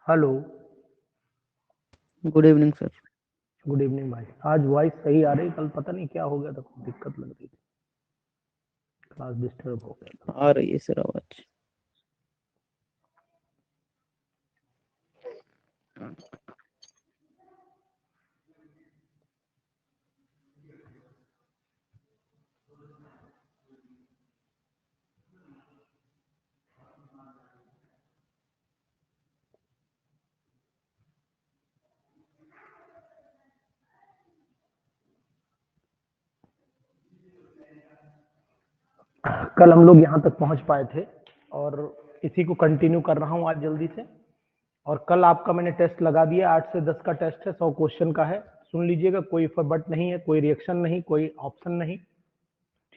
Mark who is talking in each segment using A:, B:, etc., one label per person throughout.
A: Hello,
B: good evening sir.
A: Good evening भाई। आज voice सही आ रही, कल पता नहीं क्या हो गया था, कुछ दिक्कत लग रही थी, क्लास डिस्टर्ब हो गया
B: आ रही है सर आवाज।
A: था। कल हम लोग यहाँ तक पहुँच पाए थे और इसी को कंटिन्यू कर रहा हूँ आज जल्दी से। और कल आपका मैंने टेस्ट लगा दिया, 8 से 10 का टेस्ट है, 100 क्वेश्चन का है। सुन लीजिएगा, कोई बट नहीं है, कोई रिएक्शन नहीं, कोई ऑप्शन नहीं,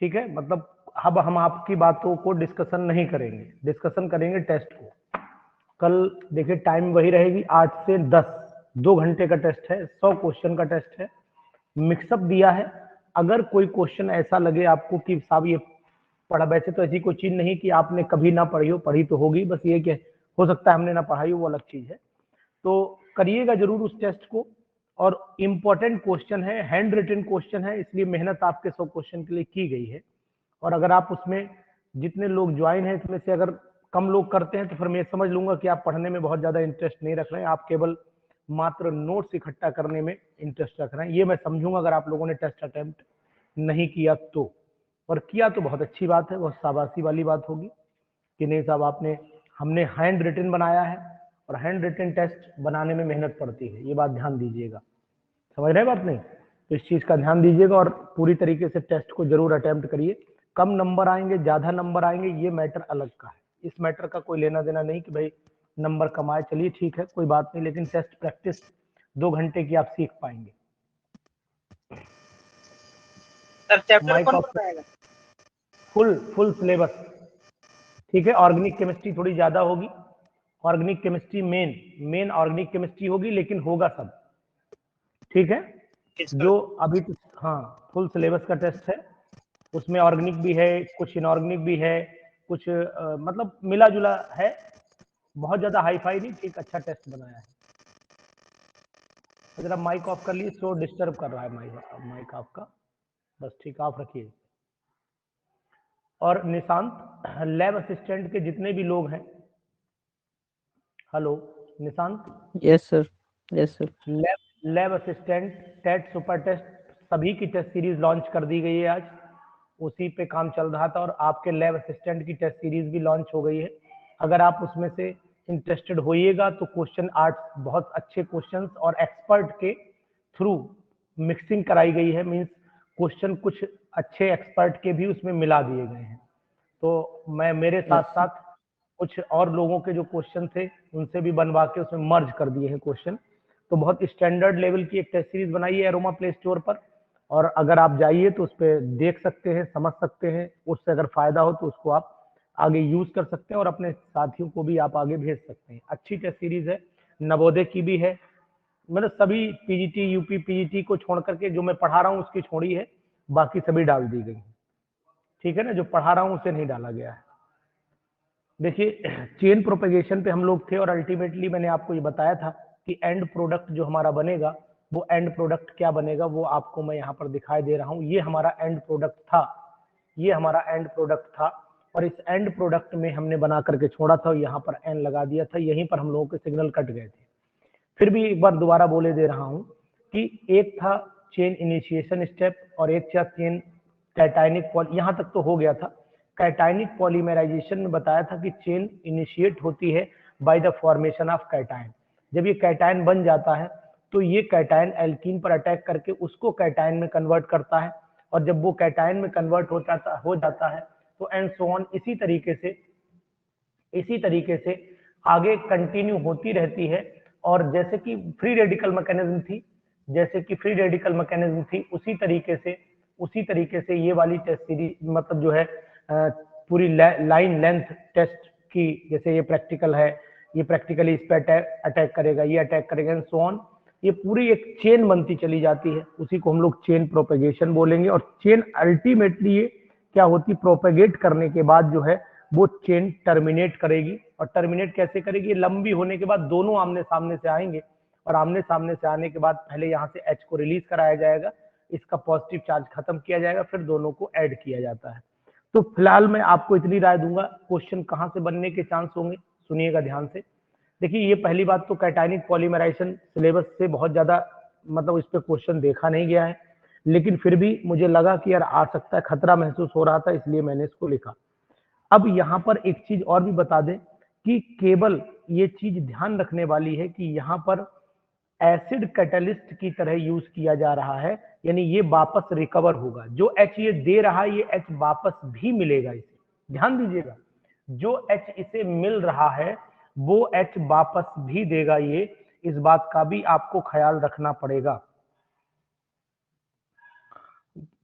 A: ठीक है। मतलब अब हम आपकी बातों को डिस्कशन नहीं करेंगे, डिस्कशन करेंगे टेस्ट को। कल देखिए टाइम वही रहेगी 8 से 10, 2 घंटे का टेस्ट है, 100 क्वेश्चन का टेस्ट है, मिक्सअप दिया है। अगर कोई क्वेश्चन ऐसा लगे आपको कि साहब ये पढ़ा, वैसे तो ऐसी कोई चीज नहीं कि आपने कभी ना पढ़ी हो, पढ़ी तो होगी, बस ये कि हो सकता है हमने ना पढ़ाई हो, वो अलग चीज है। तो करिएगा जरूर उस टेस्ट को। और इम्पोर्टेंट क्वेश्चन है, हैंड रिटन क्वेश्चन है, इसलिए मेहनत आपके 100 क्वेश्चन के लिए की गई है। और अगर आप उसमें जितने लोग ज्वाइन हैं इसमें से अगर कम लोग करते हैं तो फिर मैं समझ लूंगा कि आप पढ़ने में बहुत ज्यादा इंटरेस्ट नहीं रख रहे हैं, आप केवल मात्र नोट्स इकट्ठा करने में इंटरेस्ट रख रहे हैं। ये मैं समझूंगा अगर आप लोगों ने टेस्ट अटेम्प्ट नहीं किया तो। और किया तो बहुत अच्छी बात है, बहुत शाबाशी वाली बात होगी कि नहीं साहब आपने, हमने हैंड रिटन बनाया है। और हैंड रिटन टेस्ट बनाने में मेहनत पड़ती है, ये बात ध्यान दीजिएगा। समझ रहे बात नहीं? तो इस चीज का ध्यान दीजिएगा और पूरी तरीके से टेस्ट को जरूर अटेम्प्ट करिए। कम नंबर आएंगे, ज्यादा नंबर आएंगे, ये मैटर अलग का है। इस मैटर का कोई लेना देना नहीं कि भाई नंबर कमाए, चलिए ठीक है कोई बात नहीं, लेकिन टेस्ट प्रैक्टिस 2 घंटे की आप सीख पाएंगे।
C: सर चैप्टर
A: माइक
C: कौन
A: ऑफ,
C: बताएगा?
A: फुल सिलेबस, ठीक है। ऑर्गेनिक केमिस्ट्री थोड़ी ज्यादा होगी, organic chemistry main organic chemistry होगी, लेकिन होगा सब, ठीक है। जो अभी हाँ, फुल सिलेबस का टेस्ट है, उसमें ऑर्गेनिक भी है, कुछ इनऑर्गेनिक भी है, कुछ मतलब मिला जुला है, बहुत ज्यादा हाई फाई नहीं, ठीक अच्छा टेस्ट बनाया है। अगर आप माइक ऑफ कर लिए, शो डिस्टर्ब कर रहा है माइक आपका, बस ठीक ऑफ रखिए। और निशांत, लैब असिस्टेंट के जितने भी लोग हैं, hello Nishant,
B: yes sir, yes sir.
A: Lab assistant TET super test सभी की टेस्ट सीरीज लॉन्च कर दी गई है आज, उसी पे काम चल रहा था। और आपके लैब असिस्टेंट की टेस्ट सीरीज भी लॉन्च हो गई है। अगर आप उसमें से इंटरेस्टेड होइएगा तो क्वेश्चन 8 बहुत अच्छे क्वेश्चंस और एक्सपर्ट के थ्रू मिक्सिंग कराई गई है, मींस क्वेश्चन कुछ अच्छे एक्सपर्ट के भी उसमें मिला दिए गए हैं। तो मैं मेरे साथ
B: यस
A: साथ कुछ और लोगों के जो क्वेश्चन थे उनसे भी बनवा के उसमें मर्ज कर दिए हैं क्वेश्चन। तो बहुत स्टैंडर्ड लेवल की एक टेस्ट सीरीज बनाई है एरोमा प्ले स्टोर पर, और अगर आप जाइए तो उस पर देख सकते हैं, समझ सकते हैं, उससे अगर फायदा हो तो उसको आप आगे यूज कर सकते हैं और अपने साथियों को भी आप आगे भेज सकते हैं। अच्छी टेस्ट सीरीज है, नवोदय की भी है, मतलब सभी पीजीटी यूपी पीजीटी को छोड़ करके जो मैं पढ़ा रहा हूँ उसकी छोड़ी है, बाकी सभी डाल दी गई, ठीक है ना। जो पढ़ा रहा हूँ उसे नहीं डाला गया है। देखिए चेन प्रोपेगेशन पे हम लोग थे और अल्टीमेटली मैंने आपको ये बताया था कि एंड प्रोडक्ट जो हमारा बनेगा, वो एंड प्रोडक्ट क्या बनेगा वो आपको मैं यहाँ पर दिखाई दे रहा हूँ। ये हमारा एंड प्रोडक्ट था, ये हमारा एंड प्रोडक्ट था। और इस एंड प्रोडक्ट में हमने बना करके छोड़ा था, यहाँ पर एन लगा दिया था, यहीं पर हम लोगों के सिग्नल कट गए थे। फिर भी एक बार दोबारा बोले दे रहा हूँ कि एक था चेन इनिशिएशन स्टेप और एक था चेन कैटायनिक पॉली, यहाँ तक तो हो गया था। कैटायनिक पॉलीमराइजेशन में बताया था कि चेन इनिशिएट होती है by the formation of cation. जब ये कैटायन बन जाता है तो ये कैटायन एल्कीन पर अटैक करके उसको कैटायन में कन्वर्ट करता है, और जब वो कैटायन में कन्वर्ट हो जाता है तो एंड सो ऑन इसी तरीके से आगे कंटिन्यू होती रहती है। और जैसे कि फ्री रेडिकल मैकेनिज्म थी, उसी तरीके से ये वाली टेस्ट सीरीज मतलब जो है पूरी लाइन लेंथ टेस्ट की, जैसे ये प्रैक्टिकल है, ये प्रैक्टिकली इस पर अटैक करेगा, ये अटैक करेगा एंड सो ऑन, ये पूरी एक चेन बनती चली जाती है, उसी को हम लोग चेन प्रोपेगेशन बोलेंगे। और चेन अल्टीमेटली ये क्या होती, प्रोपेगेट करने के बाद जो है वो चेन टर्मिनेट करेगी। और टर्मिनेट कैसे करेगी? लंबी होने के बाद दोनों आमने सामने से आएंगे और आमने सामने से आने के बाद पहले यहाँ से H को रिलीज कराया जाएगा, इसका पॉजिटिव चार्ज खत्म किया जाएगा, फिर दोनों को ऐड किया जाता है। तो फिलहाल मैं आपको इतनी राय दूंगा। क्वेश्चन कहाँ से बनने के चांस होंगे, सुनिएगा ध्यान से। देखिए, ये पहली बात तो कैटायनिक पॉलीमराइजेशन सिलेबस से बहुत ज्यादा मतलब इस पे क्वेश्चन देखा नहीं गया है, लेकिन फिर भी मुझे लगा कि यार आ सकता है, खतरा महसूस हो रहा था, इसलिए मैंने इसको लिखा। अब यहाँ पर एक चीज और भी बता दें कि केवल ये चीज ध्यान रखने वाली है कि यहाँ पर एसिड कैटलिस्ट की तरह यूज किया जा रहा है, यानी ये वापस रिकवर होगा। जो H ये दे रहा है, ये H वापस भी मिलेगा इसे। ध्यान दीजिएगा, जो H इसे मिल रहा है वो H वापस भी देगा ये, इस बात का भी आपको ख्याल रखना पड़ेगा।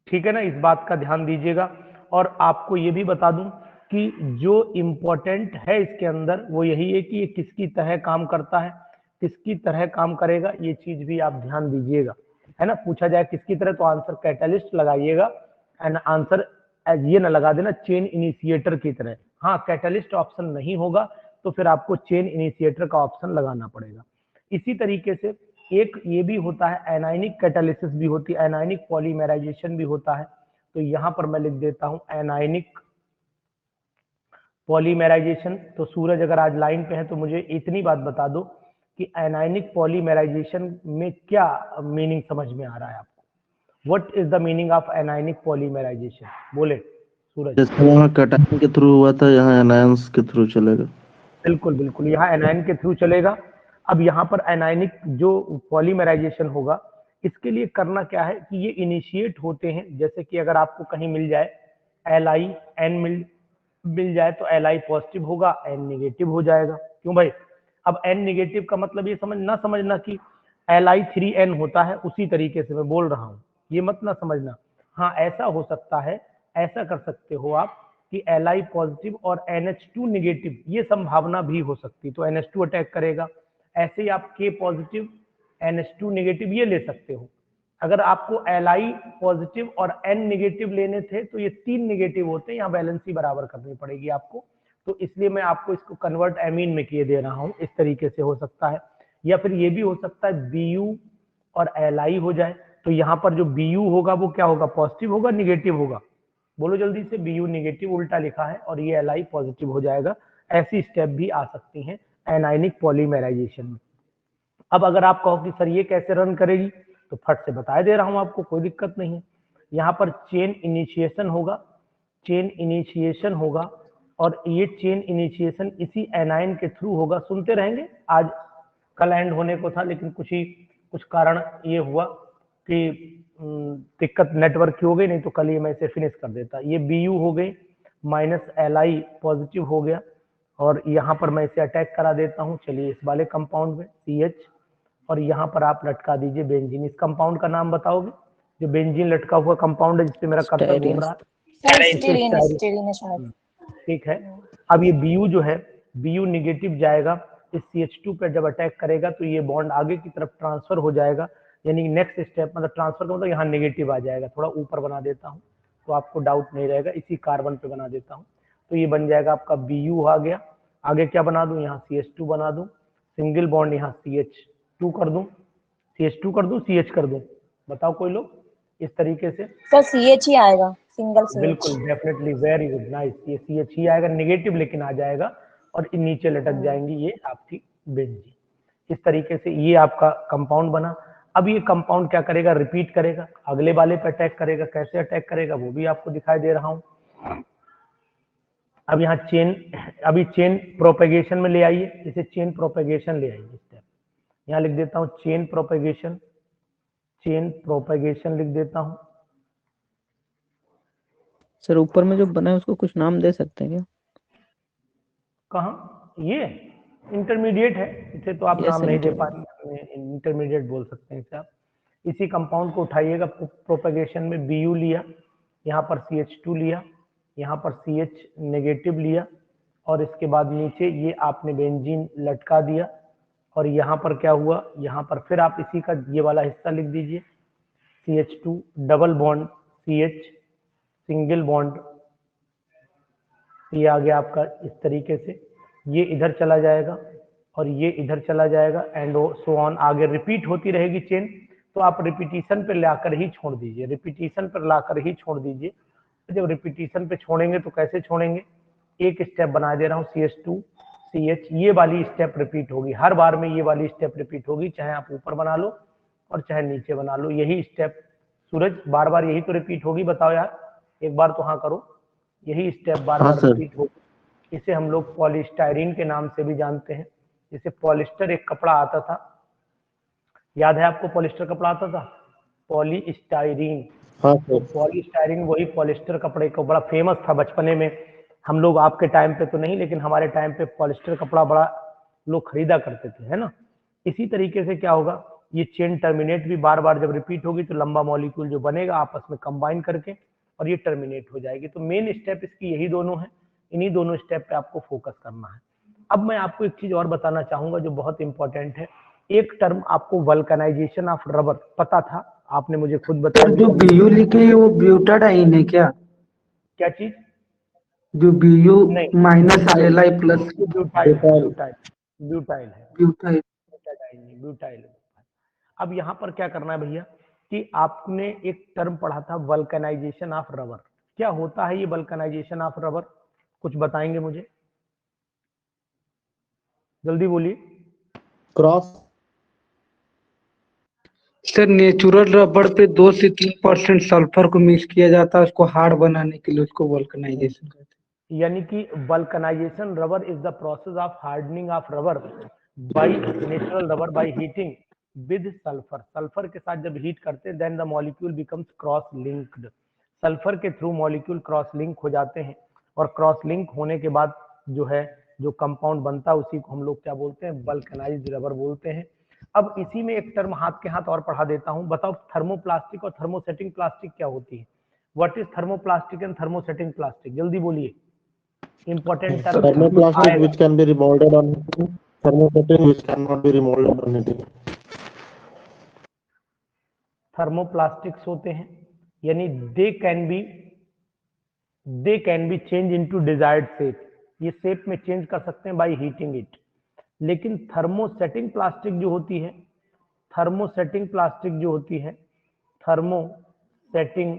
A: ठीक है ना, इस बात का ध्यान दीजिएगा। और आपको ये भी बता दूं कि जो इम्पोर्टेंट है इसके अंदर वो यही है कि ये किसकी तरह काम करता है, किसकी तरह काम करेगा, ये चीज भी आप ध्यान दीजिएगा, है ना। पूछा जाए किसकी तरह तो आंसर कैटलिस्ट लगाइएगा, एंड आंसर ये ना लगा देना चेन इनिशिएटर की तरह। हाँ, कैटलिस्ट ऑप्शन नहीं होगा तो फिर आपको चेन इनिशिएटर का ऑप्शन लगाना पड़ेगा। इसी तरीके से एक ये भी होता है, एनायनिक कैटालिसिस भी होती है, एनायनिक पॉलीमराइजेशन भी होता है। तो यहां पर मैं लिख देता हूं एनायनिक पॉलीमराइजेशन। तो सूरज अगर आज लाइन पे है तो मुझे इतनी बात बता दो कि एनायनिक पॉलीमराइजेशन में क्या मीनिंग समझ में आ रहा है आपको? What is the meaning of anionic polymerisation? बोले सूरज।
D: जैसे वहाँ कैटायन के थ्रू हुआ था, यहाँ एनायंस के थ्रू चलेगा।
A: बिल्कुल बिल्कुल, यहाँ एनायन के थ्रू चलेगा। अब यहाँ पर एनायनिक जो पॉलीमराइजेशन होगा, इसके लिए करना क्या है कि ये इनिशिएट होते हैं। जैसे कि अगर आपको कहीं मिल जाए Li N मिल जाए तो Li पॉजिटिव होगा, N निगेटिव हो जाएगा। क्यों भाई? अब N निगेटिव का मतलब ये समझना कि Li3N होता है, उसी तरीके से मैं बोल रहा हूँ, ये मत ना समझना। हाँ, ऐसा हो सकता है, ऐसा कर सकते हो आप कि Li पॉजिटिव और NH2 निगेटिव, ये संभावना भी हो सकती, तो NH2 अटैक करेगा। ऐसे ही आप K पॉजिटिव NH2 निगेटिव ये ले सकते हो। अगर आपको Li पॉजिटिव और N निगेटिव लेने थे तो ये 3 निगेटिव होते हैं, यहाँ बैलेंस ही बराबर करनी पड़ेगी आपको। तो इसलिए मैं आपको इसको कन्वर्ट एमीन में किए दे रहा हूँ, इस तरीके से हो सकता है। या फिर ये भी हो सकता है Bu और Li हो जाए, तो यहाँ पर जो Bu होगा वो क्या होगा? पॉजिटिव होगा, निगेटिव होगा? बोलो जल्दी से। Bu निगेटिव उल्टा लिखा है और ये Li पॉजिटिव हो जाएगा। ऐसी स्टेप भी आ सकती हैं एनायनिक पॉलीमराइजेशन में। अब अगर आप कहो कि सर ये कैसे रन करेगी, तो फट से बता दे रहा हूं आपको, कोई दिक्कत नहीं है। यहाँ पर चेन इनिशिएशन होगा, चेन इनिशिएशन होगा, और ये चेन इनिशिएशन इसी एनायन के थ्रू होगा। सुनते रहेंगे, आज कल एंड होने को था लेकिन कुछ कारण ये हुआ कि दिक्कत नेटवर्क की हो गई, नहीं तो कल ये मैं इसे फिनिश कर देता। ये Bu हो गई, माइनस Li पॉजिटिव हो गया, और यहाँ पर मैं इसे अटैक करा देता हूँ। चलिए इस वाले कंपाउंड में CH, और यहाँ पर आप लटका दीजिए बेंजीन। इस कंपाउंड का नाम बताओगे? जो बेंजीन लटका हुआ कंपाउंड है जिससे मेरा कर्सर घूम रहा है। ठीक है। अब ये Bu जो है, Bu निगेटिव जाएगा, इस CH2 पर जब अटैक करेगा तो ये बॉन्ड आगे की तरफ ट्रांसफर हो जाएगा। यानी नेक्स्ट स्टेप मतलब ट्रांसफर का मतलब यहाँ नेगेटिव आ जाएगा। थोड़ा ऊपर बना देता हूँ तो आपको डाउट नहीं रहेगा, इसी कार्बन पे बना देता हूँ। तो ये बन जाएगा आपका Bu आ गया। आगे क्या बना दूं? यहाँ CH2 बना दूं, सिंगल बॉन्ड यहाँ CH2 कर दूं, CH2 कर दूं, CH कर दूं? बताओ कोई लोग। इस तरीके से
E: सर CH ही आएगा, सिंगल CH।
A: बिल्कुल, डेफिनेटली, वेरी गुड, नाइस। ये CH ही आएगा, नेगेटिव लेकिन आ जाएगा, और नीचे लटक जाएंगी ये आपकी बेंजीन। इस तरीके से ये आपका कंपाउंड बना। अब ये कंपाउंड क्या करेगा? रिपीट करेगा, अगले वाले पे अटैक करेगा। कैसे अटैक करेगा वो भी आपको दिखाई दे रहा हूं। अब यहाँ चेन, अभी चेन प्रोपेगेशन में ले आइए, इसे चेन प्रोपेगेशन ले आइए स्टेप। यहाँ लिख देता हूँ चेन प्रोपेगेशन, चेन प्रोपेगेशन लिख देता हूँ।
B: सर ऊपर में जो बना है उसको कुछ नाम दे सकते हैं क्या?
A: कहाँ? ये इंटरमीडिएट है, इसे तो आप
B: Yes,
A: नाम
B: sir,
A: नहीं दे
B: intermediate.
A: पाएंगे, इंटरमीडिएट बोल सकते हैं इसे आप। इसी कंपाउंड को उठाइएगा, प्रोपेगेशन में Bu लिया, यहाँ पर CH2 लिया, यहाँ पर CH नेगेटिव लिया, और इसके बाद नीचे ये आपने बेंजीन लटका दिया। और यहाँ पर क्या हुआ? यहाँ पर फिर आप इसी का ये वाला हिस्सा लिख दीजिए, CH2 double bond CH, single bond ये आ गया आपका इस तरीके से, ये इधर चला जाएगा और ये इधर चला जाएगा एंड सो ऑन, आगे रिपीट होती रहेगी चेन। तो आप रिपीटिशन पे लाकर ही छोड़ दीजिए, रिपीटिशन पर लाकर ही छोड़ दीजिए। जब रिपीटिशन पे छोड़ेंगे तो कैसे छोड़ेंगे, एक स्टेप बना दे रहा हूँ CH2 CH, ये वाली स्टेप रिपीट होगी हर बार में, ये वाली स्टेप रिपीट होगी, चाहे आप ऊपर बना लो और चाहे नीचे बना लो, यही स्टेप सूरज बार बार यही तो रिपीट होगी। बताओ यार, एक बार तो हाँ करो, यही स्टेप बार
D: हाँ
A: बार
D: सर।
A: रिपीट होगी। इसे हम लोग पॉलीस्टाइरीन के नाम से भी जानते हैं। जैसे पॉलिस्टर एक कपड़ा आता था, याद है आपको पॉलिस्टर कपड़ा आता था, पॉलीस्टाइरीन।
D: हाँ
A: तो
D: सर।
A: पॉलीस्टाइरीन वही पॉलिस्टर कपड़े को बड़ा फेमस था बचपने में। हम लोग आपके टाइम पे तो नहीं, लेकिन हमारे टाइम पे पॉलिस्टर कपड़ा बड़ा लोग खरीदा करते थे, है ना। इसी तरीके से क्या होगा, ये चेन टर्मिनेट भी बार बार जब रिपीट होगी तो लंबा मॉलिक्यूल जो बनेगा आपस में कंबाइन करके और ये टर्मिनेट हो जाएगी। तो मेन स्टेप इसकी यही दोनों है, इन्हीं दोनों स्टेप पे आपको फोकस करना है। अब मैं आपको एक चीज और बताना चाहूंगा जो बहुत इंपॉर्टेंट है। एक टर्म आपको वल्कनाइजेशन ऑफ रबर पता था, आपने मुझे खुद बताया।
F: सर जो बीयू लिखे है वो ब्यूटाडाइन है क्या?
A: क्या चीज?
F: जो बीयू
A: नहीं,
F: माइनस Li प्लस
A: ब्यूटाइल है, ब्यूटाइल ब्यूटाइल है,
F: ब्यूटाइल।
A: ब्यूटाडाइन नहीं, ब्यूटाइल है। अब यहाँ पर क्या करना है भैया कि आपने एक टर्म पढ़ा था वल्कनाइजेशन ऑफ रबर। क्या होता है ये वल्कनाइजेशन ऑफ रबर, कुछ बताएंगे मुझे, जल्दी बोलिए।
D: क्रॉस।
F: सर नेचुरल रबड़ पे 2 से 3% सल्फर को मिक्स किया जाता है उसको हार्ड बनाने के लिए, उसको वल्कनाइजेशन कहते हैं।
A: यानी कि vulcanisation rubber is the process of hardening of rubber by natural rubber by heating with sulphur. Sulphur के साथ जब हीट करते हैं then the molecule becomes cross linked. Sulphur के थ्रू मॉलिक्यूल क्रॉस लिंक हो जाते हैं और क्रॉस लिंक होने के बाद जो है जो कंपाउंड बनता है उसी को हम लोग क्या बोलते हैं, वल्कनाइज्ड रबर बोलते हैं। अब इसी में एक टर्म हाथ के हाथ और पढ़ा देता हूं, बताओ थर्मोप्लास्टिक और थर्मोसेटिंग प्लास्टिक क्या होती है। What is thermoplastic and thermosetting plastic, जल्दी बोलिए, इंपॉर्टेंट टर्म
D: Thermoplastic
A: आएगा।
D: which can be remolded on heating, thermosetting which cannot be remolded on heating.
A: Thermoplastics होते हैं यानी they can be change into desired shape, ये शेप में change कर सकते हैं बाय हीटिंग इट। लेकिन थर्मोसेटिंग प्लास्टिक जो होती है, थर्मोसेटिंग प्लास्टिक जो होती है, थर्मोसेटिंग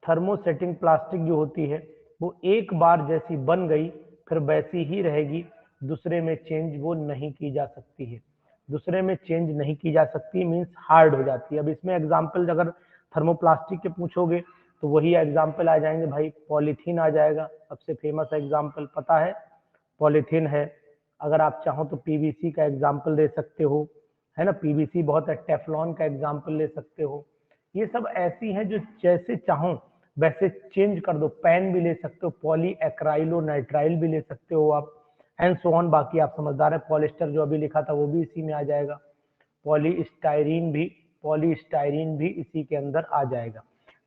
A: थर्मोसेटिंग प्लास्टिक जो होती है वो एक बार जैसी बन गई फिर वैसी ही रहेगी, दूसरे में चेंज वो नहीं की जा सकती है, दूसरे में चेंज नहीं की जा सकती मींस हार्ड हो जाती है। अब इसमें एग्जांपल अगर थर्मोप्लास्टिक के पूछोगे तो वही एग्जांपल आ जाएंगे भाई, पॉलीथीन आ जाएगा, सबसे फेमस एग्जांपल पता है पॉलीथीन है। अगर आप चाहो तो पीवीसी का एग्जांपल दे सकते हो, है ना, पीवीसी बहुत है, टेफ्लॉन का एग्जांपल ले सकते हो। ये सब ऐसी हैं जो जैसे चाहो वैसे चेंज कर दो, पेन भी ले सकते हो, पॉली एक्राइलो नाइट्राइल भी ले सकते हो आप, एंड सो ऑन। बाकी आप समझदार है, पॉलिस्टर जो अभी लिखा था वो भी इसी में आ जाएगा, पॉलीस्टाइरीन भी इसी के अंदर आ जाएगा।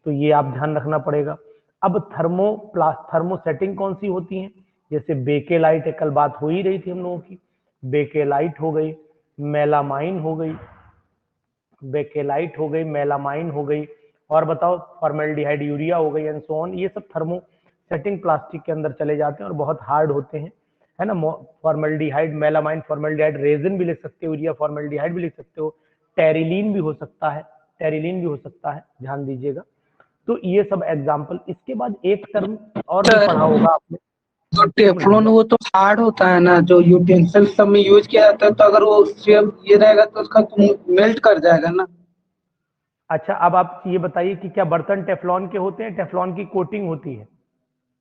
A: तो ये आप ध्यान रखना पड़ेगा। अब थर्मोसेटिंग कौन सी होती है, जैसे बेकेलाइट, कल बात हो ही रही थी हम लोगों की, बेकेलाइट हो गई, मेलामाइन हो गई, बेकेलाइट हो गई, मेलामाइन हो गई, और बताओ फॉर्मेल्डिहाइड यूरिया हो गई एंड सो ऑन। ये सब थर्मोसेटिंग प्लास्टिक के अंदर चले जाते हैं और बहुत हार्ड होते हैं, है ना। फॉर्मेल्डिहाइड, मेलामाइन, फॉर्मेल्डिहाइड, रेजिन भी लिख सकते हो, यूरिया फॉर्मेल्डिहाइड भी लिख सकते हो, टेरिलीन भी हो सकता है, टेरिलीन भी हो सकता है, ध्यान दीजिएगा। तो ये सब एग्जाम्पल। इसके बाद एक टर्म और भी पढ़ा होगा आपने,
F: तो टेफ्लॉन वो तो हार्ड होता है ना, जो यूटेंसिल सब में यूज किया जाता है, तो अगर वो सेम ये रहेगा तो उसका मेल्ट कर जाएगा ना।
A: अच्छा अब आप ये बताइए कि क्या बर्तन टेफ्लॉन के होते हैं, टेफ्लॉन की कोटिंग होती है?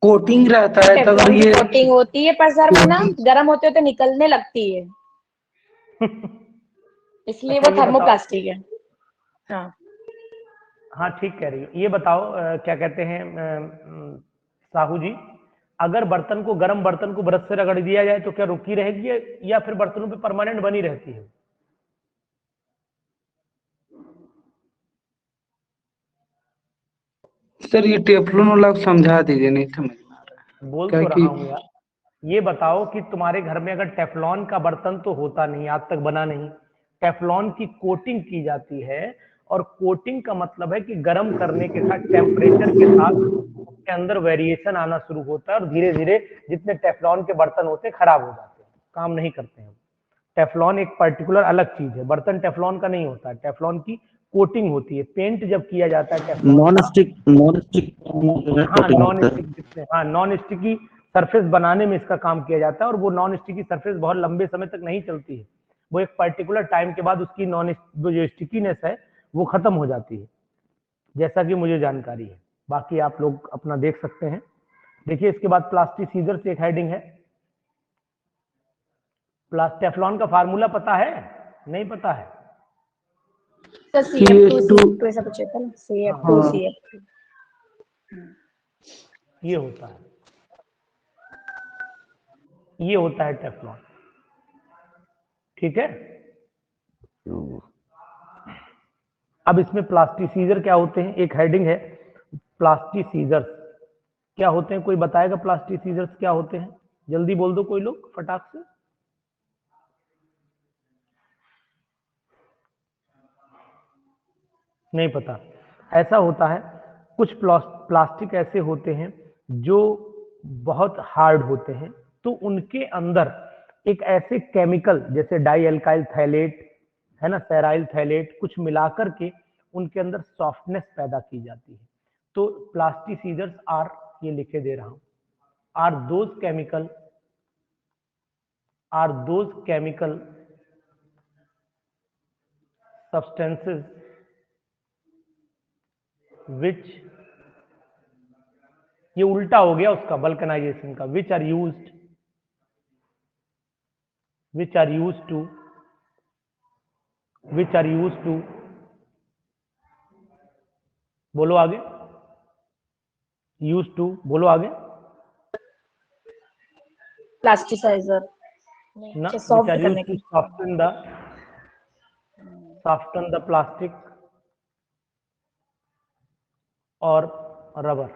F: कोटिंग रहता है तो अगर
E: टेफ्लॉन की
F: ये
E: कोटिंग होती है पर सर वो ना गर्म होते होते निकलने लगती है, इसलिए
A: अच्छा
E: वो
A: ये बताओ,
E: थर्मोप्लास्टिक है। हाँ
A: हाँ ठीक कह रही हो। ये बताओ क्या कहते हैं साहू जी, अगर बर्तन को, गर्म बर्तन को ब्रश से रगड़ दिया जाए तो क्या रुकी रहेगी या फिर बर्तनों पे परमानेंट बनी रहती है?
F: सर ये टेफ्लॉन वाला समझा दीजिए, नहीं समझ में आ रहा है
A: बोल
F: क्या
A: तो
F: कि
A: रहा हूं यार। ये बताओ कि तुम्हारे घर में अगर टेफ्लॉन का बर्तन तो होता नहीं, आज तक बना नहीं, टेफ्लॉन की कोटिंग की जाती है और कोटिंग का मतलब है कि गर्म करने के साथ, टेम्परेचर के साथ उसके अंदर वेरिएशन आना शुरू होता है और धीरे धीरे जितने टेफ्लॉन के बर्तन होते हैं खराब हो जाते हैं, काम नहीं करते हैं। टेफ्लॉन एक पर्टिकुलर अलग चीज है, बर्तन टेफ्लॉन का नहीं होता है, टेफ्लॉन की कोटिंग होती है। पेंट जब किया जाता है टेफ्लॉन,
D: नॉन स्टिक जो है
A: हाँ
D: coating
A: नॉन
D: होता है।
A: स्टिक जितने, हाँ नॉन स्टिकी सरफेस बनाने में इसका काम किया जाता है। और वो नॉन स्टिकी सरफेस बहुत लंबे समय तक नहीं चलती है, वो एक पर्टिकुलर टाइम के बाद उसकी जो स्टिकीनेस है वो खत्म हो जाती है, जैसा कि मुझे जानकारी है। बाकी आप लोग अपना देख सकते हैं। देखिए इसके बाद प्लास्टिसीजर से एक हेडिंग है। टेफ्लॉन का फार्मूला पता है, नहीं पता है?
E: तो CF2 ऐसा कुछ है ना, CF2
A: हाँ।
E: CF2
A: ये होता है, ये होता है टेफ्लॉन, ठीक है। अब इसमें प्लास्टिसीजर क्या होते हैं, एक हेडिंग है प्लास्टिसीजर्स क्या होते हैं। कोई बताएगा प्लास्टिसीजर्स क्या होते हैं? जल्दी बोल दो कोई लोग फटाक से। नहीं पता। ऐसा होता है, कुछ प्लास्टिक ऐसे होते हैं जो बहुत हार्ड होते हैं, तो उनके अंदर एक ऐसे केमिकल जैसे डाई एल्काइल थैलेट है ना, सेराइल थैलेट, कुछ मिलाकर के उनके अंदर सॉफ्टनेस पैदा की जाती है। तो प्लास्टिसीजर्स आर, ये लिखे दे रहा हूं, are those chemical substances which, ये उल्टा हो गया उसका बल्कनाइजेशन का, which are used to बोलो आगे, used to बोलो आगे
E: प्लास्टिसाइजर
A: ना, which
E: सॉफ्ट
A: are
E: करने
A: used to
E: की।
A: soften the plastic और rubber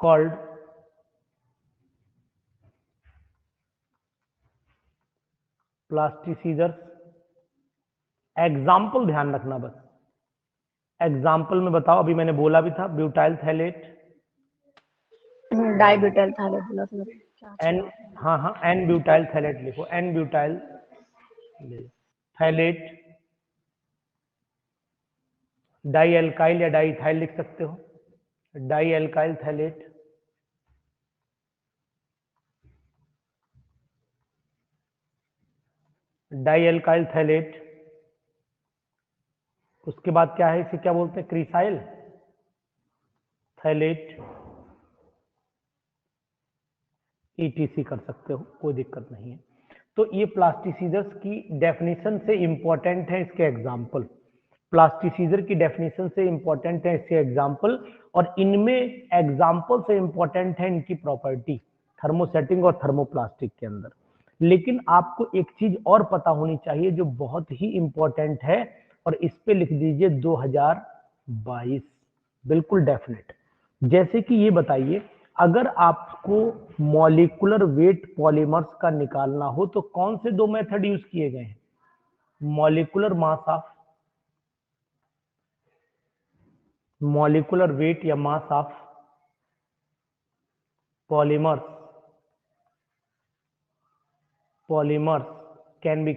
A: called प्लास्टिसीजर्स। एग्जाम्पल ध्यान रखना बस, एग्जाम्पल में बताओ, अभी मैंने बोला भी था ब्यूटाइल थैलेट,
E: डाइब्यूटाइल थैलेट बोला था।
A: एन, हाँ हाँ एन ब्यूटाइल थैलेट लिखो, N butyl phthalate, di alkyl या डाई इथाइल लिख सकते हो, di alkyl phthalate, di alkyl phthalate. उसके बाद क्या है, इसे क्या बोलते हैं, क्रिसाइल थैलेट, ETC कर सकते हो, कोई दिक्कत नहीं है। तो ये प्लास्टिसीजर्स की डेफिनेशन से इंपॉर्टेंट है इसके एग्जाम्पल, प्लास्टिसीजर की डेफिनेशन से इंपॉर्टेंट है इसके एग्जाम्पल, और इनमें एग्जाम्पल से इंपॉर्टेंट है इनकी प्रॉपर्टी थर्मोसेटिंग और थर्मोप्लास्टिक के अंदर। लेकिन आपको एक चीज और पता होनी चाहिए जो बहुत ही इंपॉर्टेंट है, और इस पे लिख दीजिए 2022, बिल्कुल डेफिनेट। जैसे कि ये बताइए, अगर आपको मॉलिक्यूलर वेट पॉलीमर्स का निकालना हो तो कौन से दो मेथड यूज किए गए हैं? मॉलिक्यूलर वेट या mass of polymers can be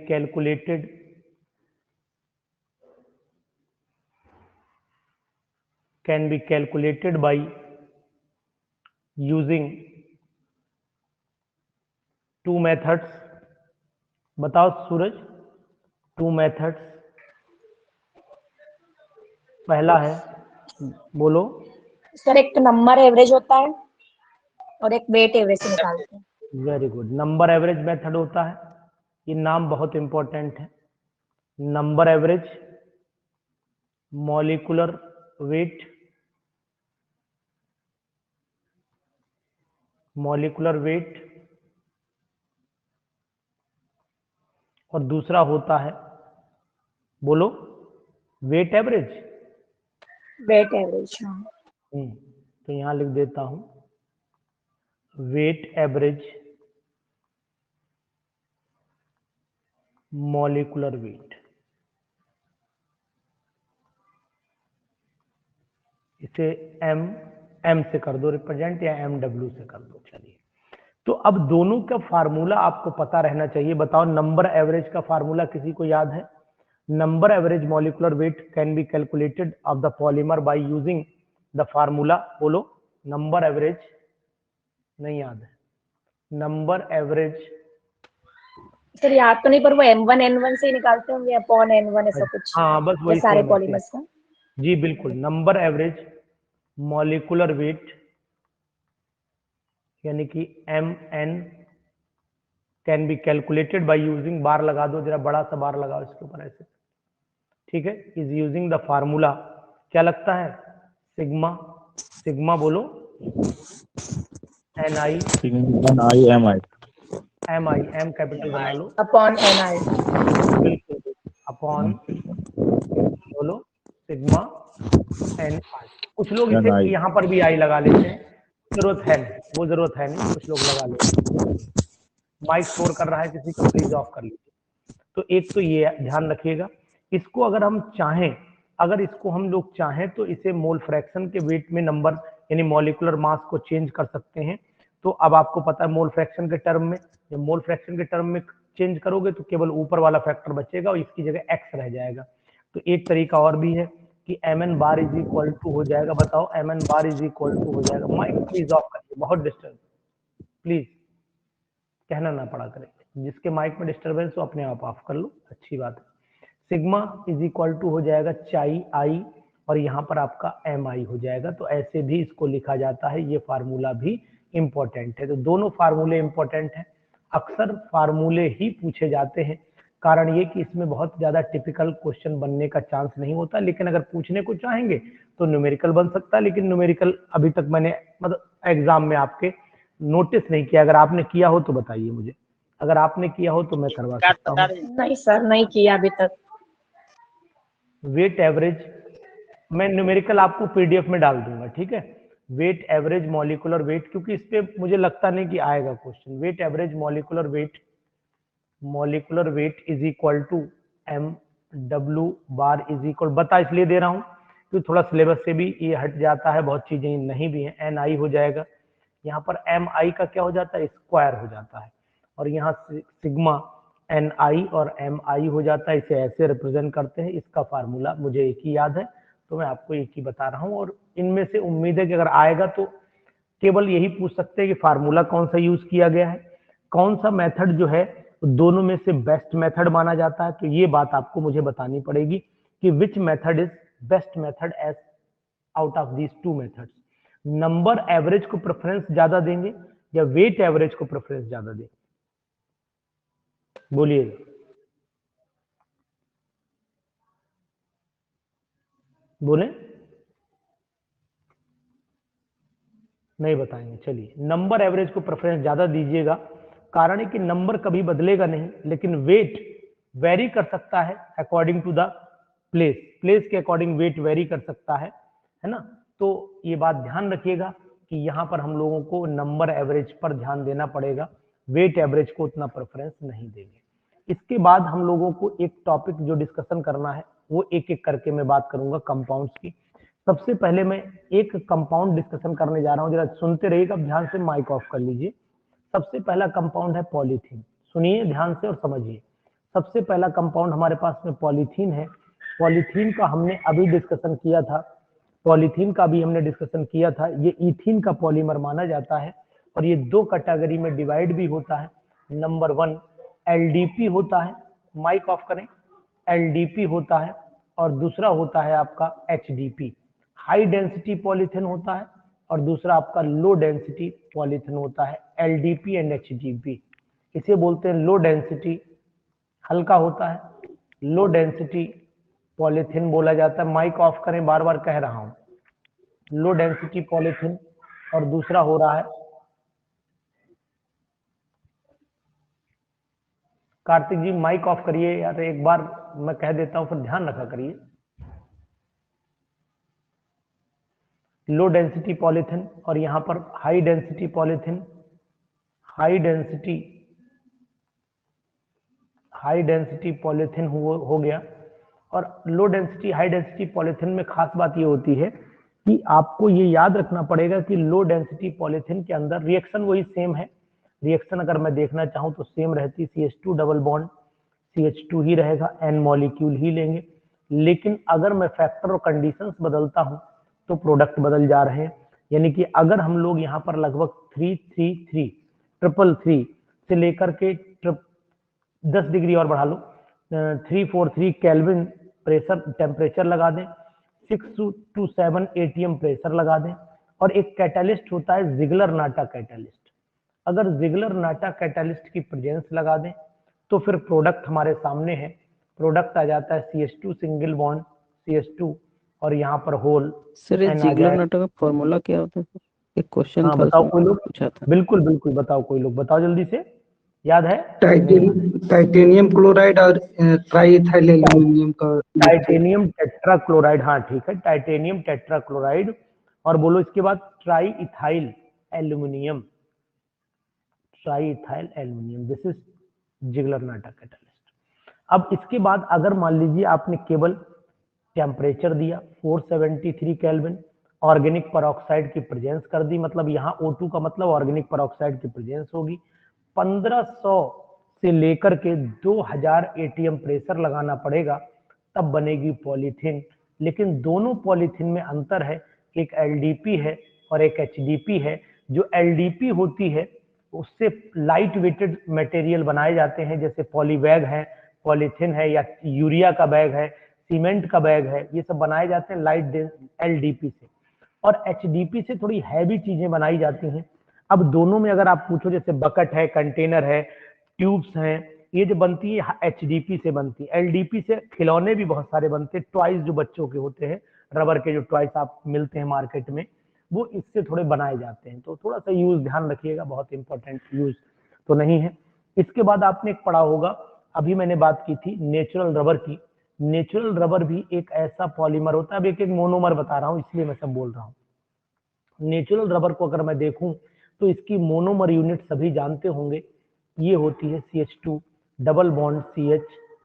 A: calculated by using two methods। बताओ सूरज, two methods। पहला है, बोलो।
E: सर एक तो नंबर एवरेज होता है और एक वेट एवरेज से निकालते हैं।
A: Very good, number average method होता है, ये नाम बहुत इंपॉर्टेंट है। नंबर एवरेज, मॉलिक्यूलर वेट, और दूसरा होता है, बोलो, वेट एवरेज।
E: हाँ।
A: तो यहां लिख देता हूं वेट एवरेज मॉलिक्यूलर वेट। इसे एम से कर दो रिप्रेजेंट, या MW से कर दो। चलिए, तो अब दोनों का फार्मूला आपको पता रहना चाहिए। बताओ, नंबर एवरेज का फार्मूला किसी को याद है? Number average molecular wait can be calculated of the polymer by using the formula. बोलो, नंबर एवरेज नहीं याद है? नंबर एवरेज
E: सर याद तो नहीं, पर वो M1 N1 से ही निकालते होंगे, अपॉन N1 ऐसा कुछ,
A: हाँ, बस
E: या
A: वही
E: सारे
A: सेम है,
E: पॉलीमर्स का।
A: जी बिल्कुल। नंबर एवरेज मॉलिक्यूलर वेट यानी कि MN can be calculated by using, bar लगा दो, जरा बड़ा सा बार लगाओ इसके ऊपर ऐसे, ठीक है। इज यूजिंग द फार्मूला, क्या लगता है? सिग्मा, सिग्मा बोलो, NI
G: NI
A: MI, M capital बना लो,
E: अपॉन NI,
A: बिल्कुल, अपॉन बोलो सिग्मा NI। कुछ लोग इसे
G: NI
A: यहाँ पर भी आई लगा लेते हैं, जरूरत है नहीं, वो जरूरत है नहीं, कुछ लोग लगा लेते हैं। माइक शोर कर रहा है किसी का, प्लीज ऑफ कर लीजिए। तो एक तो ये ध्यान रखिएगा, इसको अगर हम चाहें, अगर इसको हम लोग चाहें तो इसे मोल फ्रैक्शन के वेट में नंबर यानी मॉलिक्यूलर मास को चेंज कर सकते हैं। तो अब आपको पता है मोल फ्रैक्शन के टर्म में, जब मोल फ्रैक्शन के टर्म में चेंज करोगे तो केवल ऊपर वाला फैक्टर बचेगा और इसकी जगह x रह जाएगा। तो एक तरीका और भी है कि mn bar is equal to हो जाएगा, बताओ mn bar is equal to हो जाएगा, माइक प्लीज ऑफ करिए, बहुत डिस्टर्ब, प्लीज कहना ना पड़ा करे, जिसके माइक में डिस्टरबेंस हो अपने आप ऑफ कर लो, अच्छी बात है। सिग्मा इज इक्वल टू हो जाएगा चाई आई, और यहाँ पर आपका MI हो जाएगा। तो ऐसे भी इसको लिखा जाता है, ये फार्मूला भी इंपॉर्टेंट है। तो दोनों फार्मूले इंपॉर्टेंट हैं, अक्सर फार्मूले ही पूछे जाते हैं, कारण ये कि इसमें बहुत ज्यादा टिपिकल क्वेश्चन बनने का चांस नहीं होता, लेकिन अगर पूछने को चाहेंगे तो न्यूमेरिकल बन सकता है। लेकिन न्यूमेरिकल अभी तक मैंने मतलब एग्जाम में आपके नोटिस नहीं किया, अगर आपने किया हो तो बताइए मुझे, अगर आपने किया हो तो मैं करवा सकता हूँ।
E: नहीं सर, नहीं किया अभी तक।
A: वेट एवरेज मैं न्यूमेरिकल आपको PDF में डाल दूंगा, ठीक है। वेट एवरेज मॉलिक्यूलर वेट, क्योंकि इस पे मुझे लगता नहीं कि आएगा question. Weight average molecular weight is equal to MW bar is equal, बता इसलिए दे रहा हूं क्योंकि थोड़ा सिलेबस से भी ये हट जाता है, बहुत चीजें नहीं भी हैं। NI हो जाएगा, यहाँ पर MI का क्या हो जाता है, स्क्वायर हो जाता है, और यहाँ सिग्मा NI और MI हो जाता है, इसे ऐसे रिप्रेजेंट करते हैं। इसका फार्मूला मुझे एक ही याद है, तो मैं आपको एक ही बता रहा हूँ, और इनमें से उम्मीद है कि अगर आएगा तो केवल यही पूछ सकते हैं कि फार्मूला कौन सा यूज किया गया है, कौन सा मेथड जो है दोनों में से बेस्ट मेथड माना जाता है। तो ये बात आपको मुझे बतानी पड़ेगी कि which method is best method as out of these two methods. Number average को प्रेफरेंस ज्यादा देंगे या वेट एवरेज को प्रेफरेंस ज्यादा देंगे, बोलिएगा। बोले, नहीं बताएंगे। चलिए, नंबर एवरेज को प्रेफरेंस ज्यादा दीजिएगा, कारण है कि नंबर कभी बदलेगा नहीं, लेकिन वेट वेरी कर सकता है according to the place, place के अकॉर्डिंग वेट वेरी कर सकता है ना। तो ये बात ध्यान रखिएगा कि यहाँ पर हम लोगों को नंबर एवरेज पर ध्यान देना पड़ेगा, वेट एवरेज को उतना प्रेफरेंस नहीं देंगे। इसके बाद हम लोगों को एक टॉपिक जो डिस्कशन करना है वो एक एक करके मैं बात करूंगा कंपाउंड्स की। सबसे पहले मैं एक कंपाउंड डिस्कशन करने जा रहा हूं, जरा सुनते रहिएगा, ध्यान से माइक ऑफ कर लीजिए। सबसे पहला कंपाउंड है पॉलीथीन, सुनिए ध्यान से और समझिए। सबसे पहला कंपाउंड हमारे पास में पॉलीथीन है। पॉलीथीन का हमने अभी डिस्कशन किया था, पॉलीथीन का भी हमने डिस्कशन किया था। ये ईथीन का पॉलीमर माना जाता है, और ये दो कैटेगरी में डिवाइड भी होता है। नंबर 1 LDP होता है, माइक ऑफ करें, LDP होता है, और दूसरा होता है आपका HDP, हाई डेंसिटी पॉलीथिन होता है, और दूसरा आपका लो डेंसिटी पॉलीथिन होता है, LDP एंड HDP। इसे बोलते हैं लो डेंसिटी, हल्का होता है, लो डेंसिटी पॉलीथिन बोला जाता है। माइक ऑफ करें, बार बार कह रहा हूं, लो डेंसिटी पॉलीथिन, और दूसरा हो रहा है, कार्तिक जी माइक ऑफ करिए यार, एक बार मैं कह देता हूं फिर ध्यान रखा करिए। लो डेंसिटी पॉलीथिन, और यहां पर high density polythene, high density polythene हो गया। और low density high density polythene में खास बात ये होती है कि आपको ये याद रखना पड़ेगा कि लो डेंसिटी पॉलीथिन के अंदर रिएक्शन वही सेम है। रिएक्शन अगर मैं देखना चाहूँ तो सेम रहती, CH2 डबल बॉन्ड CH2 ही रहेगा, N मॉलिक्यूल ही लेंगे। लेकिन अगर मैं फैक्टर और कंडीशंस बदलता हूं तो प्रोडक्ट बदल जा रहे हैं। यानी कि अगर हम लोग यहाँ पर लगभग 333 333 से लेकर के 10 डिग्री और बढ़ा लो 343 केल्विन प्रेशर टेम्परेचर लगा दें, 627 ATM प्रेशर लगा दें, और एक कैटालिस्ट होता है जिगलर नाटा कैटालिस्ट। अगर जिगलर नाटा कैटालिस्ट की प्रेजेंस लगा दें तो फिर प्रोडक्ट हमारे सामने है। प्रोडक्ट आ जाता है CH2 सिंगल बॉन्ड CH2 और यहाँ पर होल।
B: सर ये जिगलर नाटा का फॉर्मूला क्या होता है सर? एक क्वेश्चन
A: हाँ
B: था
A: बताओ
B: उसमें
A: कोई लोग,
B: पूछा था।
A: बिल्कुल बिल्कुल बताओ कोई लोग, बताओ जल्दी से, याद है?
F: टाइटेनियम क्लोराइड और ट्राईइथाइल एल्यूमिनियम का
A: टाइटेनियम टेट्रा क्लोराइड, हाँ ठीक है, टाइटेनियम टेट्रा क्लोराइड। और बोलो इसके बाद try ethyl aluminium, try ethyl aluminium, this is Ziggler NATA catalyst. अब इसके बाद अगर मान लीजिए आपने केवल टेम्परेचर दिया 473 केल्विन, ऑर्गेनिक परऑक्साइड की प्रेजेंस कर दी, मतलब यहाँ O2 का मतलब ऑर्गेनिक परऑक्साइड की प्रेजेंस होगी, 1500 से लेकर के 2000 ATM प्रेशर लगाना पड़ेगा, तब बनेगी पॉलीथीन। लेकिन दोनों पॉलीथीन में अंतर है, एक LDP है और एक HDP है। जो LDP होती है उससे लाइट वेटेड मटेरियल बनाए जाते हैं, जैसे पॉलीबैग है, पॉलीथीन है, या यूरिया का बैग है, सीमेंट का बैग है, ये सब बनाए जाते हैं लाइट LDP से। और HDP से थोड़ी हैवी चीजें बनाई जाती हैं। अब दोनों में अगर आप पूछो, जैसे बकेट है, कंटेनर है, ट्यूब्स हैं, ये जो बनती है HDP से बनती है। LDP से खिलौने भी बहुत सारे बनते हैं, टॉयज जो बच्चों के होते हैं, रबर के जो टॉयज आप मिलते हैं मार्केट में, वो इससे थोड़े बनाए जाते हैं। तो थोड़ा सा यूज ध्यान रखिएगा, बहुत इंपॉर्टेंट यूज तो नहीं है। इसके बाद आपने एक पढ़ा होगा, अभी मैंने बात की थी नेचुरल रबर की। नेचुरल रबर भी एक ऐसा पॉलीमर होता है, अब एक एक मोनोमर बता रहा हूँ इसलिए मैं सब बोल रहा हूँ। नेचुरल रबर को अगर मैं देखूं तो इसकी मोनोमर यूनिट सभी जानते होंगे, ये होती है CH2 डबल बॉन्ड CH,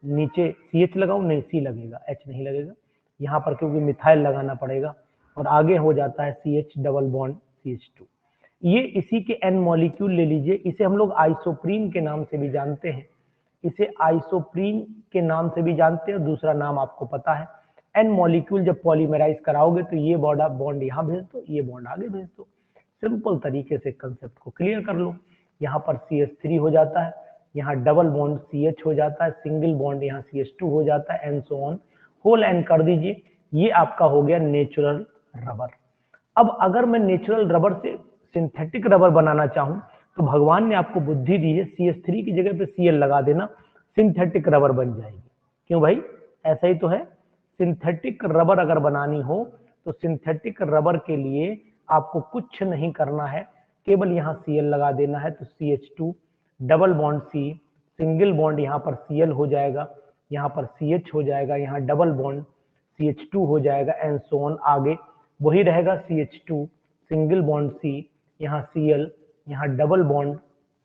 A: नीचे CH लगाऊं, नहीं C लगेगा, H नहीं लगेगा यहाँ पर क्योंकि मिथाइल लगाना पड़ेगा, और आगे हो जाता है CH डबल बॉन्ड CH2। ये इसी के N मॉलिक्यूल ले लीजिए, इसे हम लोग आइसोप्रीन के नाम से भी जानते हैं, इसे आइसोप्रीन के नाम से भी जानते हैं, दूसरा नाम आपको पता है। N मॉलिक्यूल जब पॉलीमराइज कराओगे तो ये बॉन्ड यहाँ भेज दो, ये बॉन्ड आगे भेज दो। सिंपल तरीके से कंसेप्ट को क्लियर कर लो। यहाँ पर CH3 हो जाता है, यहाँ डबल बॉन्ड CH हो जाता है, सिंगल बॉन्ड यहाँ CH2 हो जाता है, एंड सो ऑन, होल एंड कर दीजिए। ये आपका हो गया नेचुरल रबर। अब अगर मैं नेचुरल रबर से सिंथेटिक रबर बनाना चाहूं तो भगवान ने आपको बुद्धि दी है, CH3 की जगह पे Cl लगा देना, सिंथेटिक रबर बन जाएगी। क्यों भाई, ऐसा ही तो है। सिंथेटिक रबर अगर बनानी हो तो सिंथेटिक रबर के लिए आपको कुछ नहीं करना है, केवल यहाँ Cl लगा देना है, तो CH2 double bond C, single bond यहाँ पर Cl हो जाएगा, यहाँ पर CH हो जाएगा, यहाँ डबल बॉन्ड CH2 हो जाएगा, एंड सो ऑन, आगे वही रहेगा CH2 सिंगल बॉन्ड C, यहाँ Cl, यहाँ डबल बॉन्ड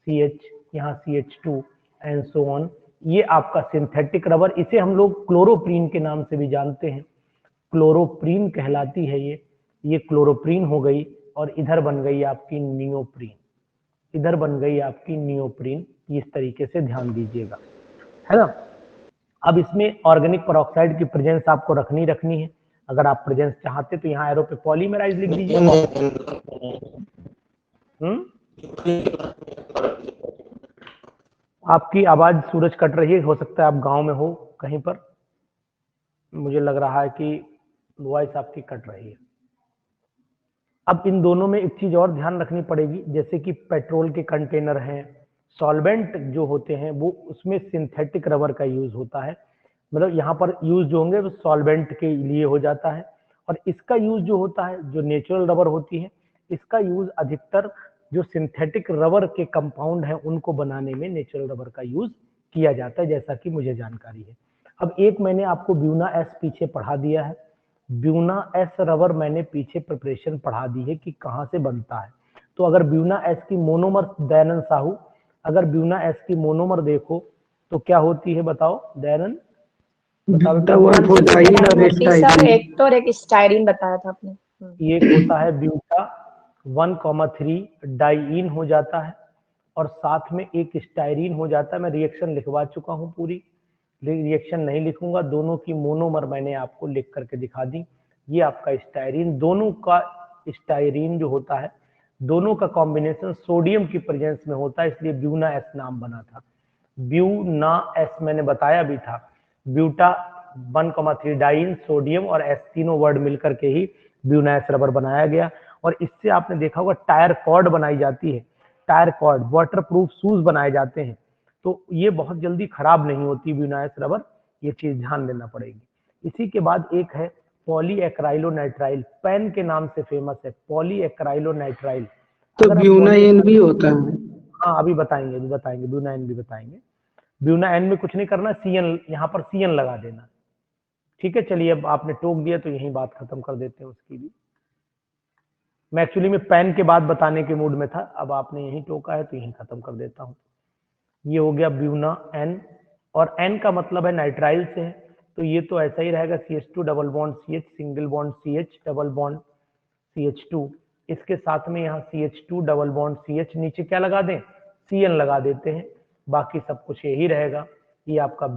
A: CH, यहाँ CH2 एंड सो ऑन। ये आपका सिंथेटिक रबर, इसे हम लोग क्लोरोप्रीन के नाम से भी जानते हैं, क्लोरोप्रीन कहलाती है ये क्लोरोप्रीन हो गई, और इधर बन गई आपकी नियोप्रीन, इधर बन गई आपकी नियोप्रीन। इस तरीके से ध्यान दीजिएगा, है ना। अब इसमें ऑर्गेनिक परऑक्साइड की प्रेजेंस आपको रखनी है। अगर आप प्रेजेंस चाहते तो यहाँ एरो पे पॉलीमराइज लिख दीजिए। आपकी आवाज सूरज कट रही है, हो सकता है आप गांव में हो कहीं पर, मुझे लग रहा है कि वॉइस आपकी कट रही है। अब इन दोनों में एक चीज और ध्यान रखनी पड़ेगी, जैसे कि पेट्रोल के कंटेनर हैं, सॉल्वेंट जो होते हैं वो, उसमें सिंथेटिक रबर का यूज होता है, मतलब यहाँ पर यूज जो होंगे वो सॉल्वेंट के लिए हो जाता है। और इसका यूज जो होता है, जो नेचुरल रबर होती है, इसका यूज अधिकतर जो सिंथेटिक रबर के कंपाउंड हैं उनको बनाने में नेचुरल रबर का यूज किया जाता है, जैसा कि मुझे जानकारी है। अब एक मैंने आपको ब्यूना एस पीछे पढ़ा दिया है, ब्यूना एस रबर मैंने पीछे प्रिपरेशन पढ़ा दी है कि कहाँ से बनता है। तो अगर ब्यूना एस की मोनोमर, दयानंद साहू, अगर ब्यूना एस की मोनोमर देखो तो क्या होती है, बताओ दयानंद।
E: सर एक तो और एक स्टायरीन बताया था आपने,
A: ये एक होता है ब्यूटा 1,3 डाइईन हो जाता है और साथ में एक स्टाइरीन हो जाता है। मैं रिएक्शन लिखवा चुका हूँ पूरी, रिएक्शन नहीं लिखूंगा। दोनों की मोनोमर मैंने आपको लिख करके दिखा दी। ये आपका स्टाइरीन, दोनों का स्टाइरीन जो होता है दोनों का कॉम्बिनेशन सोडियम की प्रेजेंस में होता है, इसलिए ब्यूना एस नाम बना था। ब्यूना एस मैंने बताया भी था, ब्यूटा 1,3 डाइन सोडियम और एस तीनों वर्ड मिलकर के ही ब्यूना एस रबर बनाया गया। और इससे आपने देखा होगा टायर कॉर्ड बनाई जाती है, टायर कॉर्ड, वाटरप्रूफ शूज बनाए जाते हैं। तो ये बहुत जल्दी खराब नहीं होती ब्यूना एस रबर, ये चीज ध्यान देना पड़ेगी। इसी के बाद एक है पॉलीएक्राइलोनाइट्राइल, पेन के नाम से फेमस है पॉलीएक्राइलोनाइट्राइल।
F: तो ब्यूना एन भी होता है?
A: हाँ अभी बताएंगे ब्यूना एन भी बताएंगे। ब्यूना एन में कुछ नहीं करना, सीएन यहाँ पर सीएन लगा देना, ठीक है। चलिए अब आपने टोक दिया तो यही बात खत्म कर देते हैं उसकी भी। मैं एक्चुअली में पेन के बाद बताने के मूड में था, अब आपने यही टोका है तो यही खत्म कर देता हूँ। ये हो गया ब्यूना एन, और एन का मतलब है नाइट्राइल से है, तो ये तो ऐसा ही रहेगा CH2 double bond CH single bond CH double bond CH2। इसके साथ में यहाँ CH2 डबल बॉन्ड CH, नीचे क्या लगा दें, CN लगा देते हैं, बाकी सब कुछ यही रहेगा। ये आपका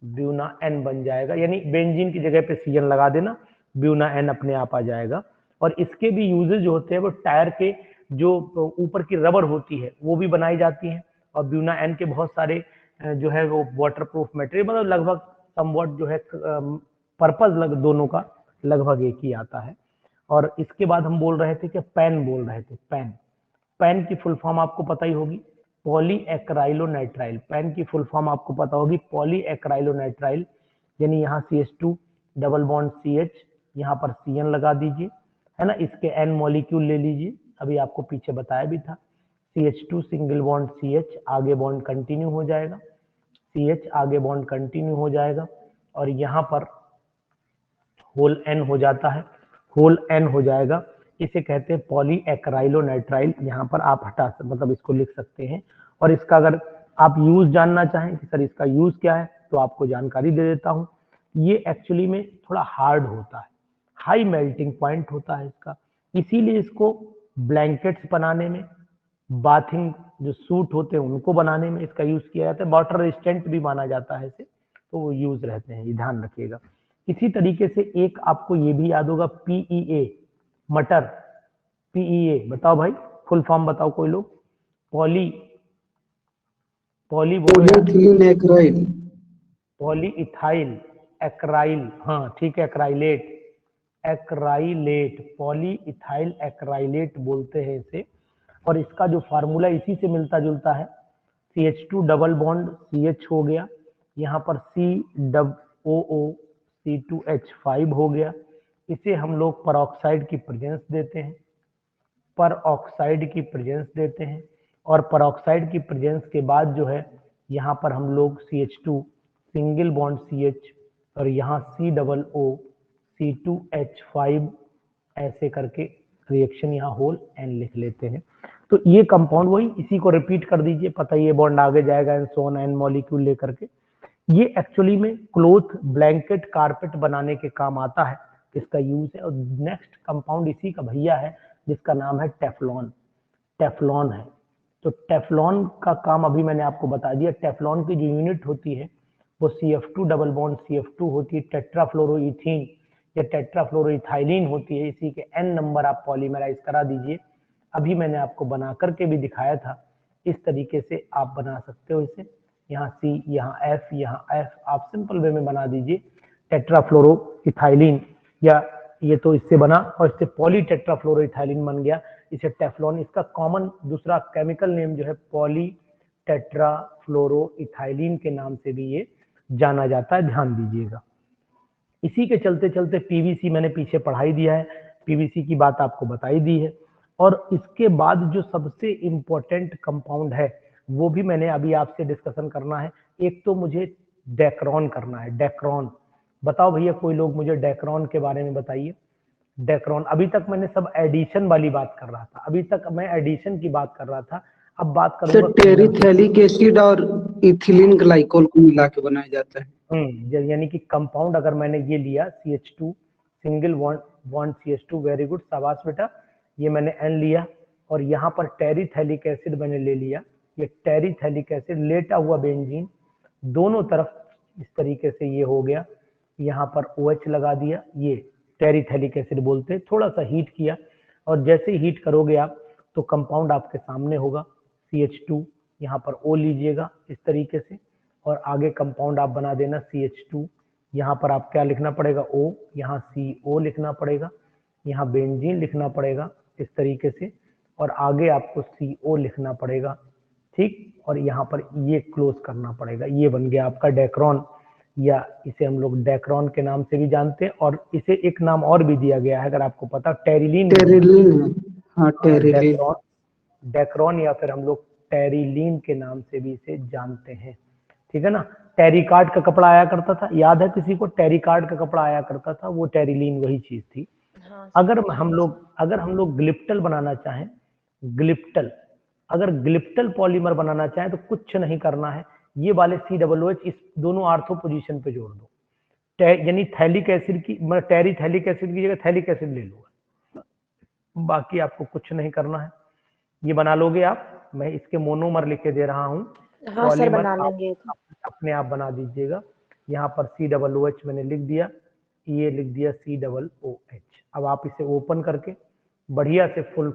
A: ब्यूना एन बन जाएगा, यानी बेंजीन की जगह पे CN लगा देना, ब्यूना एन अपने आप आ जाएगा। और इसके भी यूजेज जो होते हैं वो टायर के जो ऊपर की रबर होती है वो भी बनाई जाती है, और ब्यूना एन के बहुत सारे जो है वो वाटरप्रूफ मटेरियल, मतलब लगभग समवॉट जो है पर्पज दोनों का लगभग एक ही आता है। और इसके बाद हम बोल रहे थे कि पेन बोल रहे थे, पेन की फुल फॉर्म आपको पता ही होगी, पॉलीएक्राइलोनाइट्राइल। पेन की फुल फॉर्म आपको पता होगी पॉलीएक्राइलोनाइट्राइल, यानी यहाँ CH2 डबल बॉन्ड CH, यहाँ पर CN लगा दीजिए, है ना। इसके N मॉलिक्यूल ले लीजिए, अभी आपको पीछे बताया भी था, CH2 सिंगल बॉन्ड CH, आगे बॉन्ड कंटिन्यू हो जाएगा, CH आगे बॉन्ड कंटिन्यू हो जाएगा, और यहाँ पर होल N हो जाता है, होल N हो जाएगा। इसे कहते हैं पॉलीएक्राइलोनाइट्राइल। यहाँ पर आप मतलब इसको लिख सकते हैं। और इसका अगर आप यूज जानना चाहें कि सर इसका यूज क्या है, तो आपको जानकारी दे देता हूँ। ये एक्चुअली में थोड़ा हार्ड होता है, हाई मेल्टिंग पॉइंट होता है इसका, इसीलिए इसको ब्लैंकेट्स बनाने में, बाथिंग जो सूट होते हैं उनको बनाने में इसका यूज किया जाता है। वाटर रेजिस्टेंट भी माना जाता है इसे, तो वो यूज रहते हैं, ये ध्यान रखिएगा। इसी तरीके से एक आपको ये भी याद होगा PEA, मटर, PEA बताओ भाई, फुल फॉर्म बताओ कोई लोग। पॉलीइथाइल एक्राइल, हाँ ठीक है, एक्राइलेट, पॉलीइथाइल एक्राइलेट बोलते हैं इसे। और इसका जो फार्मूला इसी से मिलता जुलता है, CH2 डबल बॉन्ड CH हो गया, यहाँ पर COO C2H5 हो गया। इसे हम लोग परऑक्साइड की प्रेजेंस देते हैं, और परऑक्साइड की प्रेजेंस के बाद जो है यहाँ पर हम लोग CH2 सिंगल बॉन्ड CH और यहाँ COO C2H5 ऐसे करके रिएक्शन यहाँ होल N लिख लेते हैं। तो ये कंपाउंड वही, इसी को रिपीट कर दीजिए, पता ये बॉन्ड आगे जाएगा and so on, N molecule लेकर के। ये एक्चुअली में क्लोथ, ब्लैंकेट, कारपेट बनाने के काम आता है, इसका यूज है। और नेक्स्ट कंपाउंड इसी का भैया है जिसका नाम है टेफ्लॉन है। तो टेफ्लॉन का काम अभी मैंने आपको बता दिया। टेफ्लॉन की जो यूनिट होती है वो CF2 डबल बॉन्ड CF2 होती है, टेट्राफ्लोरोइथीन या टेट्राफ्लोरोइथाइलिन होती है। इसी के N नंबर आप पॉलीमराइज करा दीजिए। अभी मैंने आपको बना करके भी दिखाया था, इस तरीके से आप बना सकते हो इसे। यहाँ C, यहाँ F, यहाँ F, आप सिंपल वे में बना दीजिए टेट्राफ्लोरोइथाइलिन, या ये तो इससे बना और इससे पॉलीटेट्राफ्लोरोइथाइलिन बन गया, इसे टेफ्लॉन। इसका कॉमन दूसरा केमिकल नेम जो है पॉलीटेट्राफ्लोरोइथाइलिन के नाम से भी ये जाना जाता है, ध्यान दीजिएगा। इसी के चलते चलते PVC मैंने पीछे पढ़ाई दिया है, PVC की बात आपको बताई दी है। और इसके बाद जो सबसे इंपॉर्टेंट कंपाउंड है वो भी मैंने अभी आपसे डिस्कशन करना है। एक तो मुझे डेक्रॉन करना है, डेक्रॉन। बताओ भैया कोई लोग मुझे डेक्रॉन के बारे में बताइए। डेक्रॉन, अभी तक मैंने सब एडिशन वाली बात कर रहा था, अभी तक मैं एडिशन की बात कर रहा था, अब बात करूंगा
F: टेरिथेलिक एसिड और इथिलीन ग्लाइकोल को मिला के बनाया जाता है।
A: यानी कि कंपाउंड अगर मैंने ये लिया CH2 single bond CH2, very good, शाबाश बेटा। ये मैंने N लिया और यहाँ पर टेरिथैलिक एसिड मैंने ले लिया। ये टेरिथैलिक एसिड लेटा हुआ बेंजीन दोनों तरफ इस तरीके से ये हो गया। यहाँ पर OH लगा दिया, ये टेरिथैलिक एसिड बोलते हैं। थोड़ा सा हीट किया और जैसे ही हीट करोगे आप तो कंपाउंड आपके सामने होगा CH2। यहाँ पर O लीजिएगा इस तरीके से और आगे कंपाउंड आप बना देना CH2। यहाँ पर आप क्या लिखना पड़ेगा O, यहाँ CO लिखना पड़ेगा, यहाँ बेंजीन लिखना पड़ेगा इस तरीके से और आगे आपको CO लिखना पड़ेगा, ठीक। और यहाँ पर ये क्लोज करना पड़ेगा। ये बन गया आपका डेक्रॉन, या इसे हम लोग डेक्रॉन के नाम से भी जानते हैं और इसे एक नाम और भी दिया गया है अगर आपको पता, टेरिलीन।
F: टेरिलीन, हाँ टेरिलीन।
A: डेक्रॉन या फिर हम लोग टेरिलीन के नाम से भी इसे जानते हैं, ठीक है ना। टेरिकार्ड का कपड़ा आया करता था, याद है किसी को? टेरिकार्ड का कपड़ा आया करता था, वो टेरिलीन वही चीज थी। अगर हम लोग ग्लिप्टल बनाना चाहें, अगर ग्लिप्टल पॉलीमर बनाना चाहें तो कुछ नहीं करना है, ये वाले COOH इस दोनों आर्थो पोजीशन पे जोड़ दो। यानी थैलिक एसिड की, मतलब टेरिथैलिक एसिड की जगह थैलिक एसिड ले लो, बाकी आपको कुछ नहीं करना है। ये बना लोगे आप, मैं इसके मोनोमर लिखे दे रहा हूँ।
E: हाँ सर, बना लेंगे।
A: अपने आप बना दीजिएगा। यहाँ पर COOH मैंने लिख दिया, ये लिख दिया COOH। अब आप इसे ओपन करके बढ़िया से फुल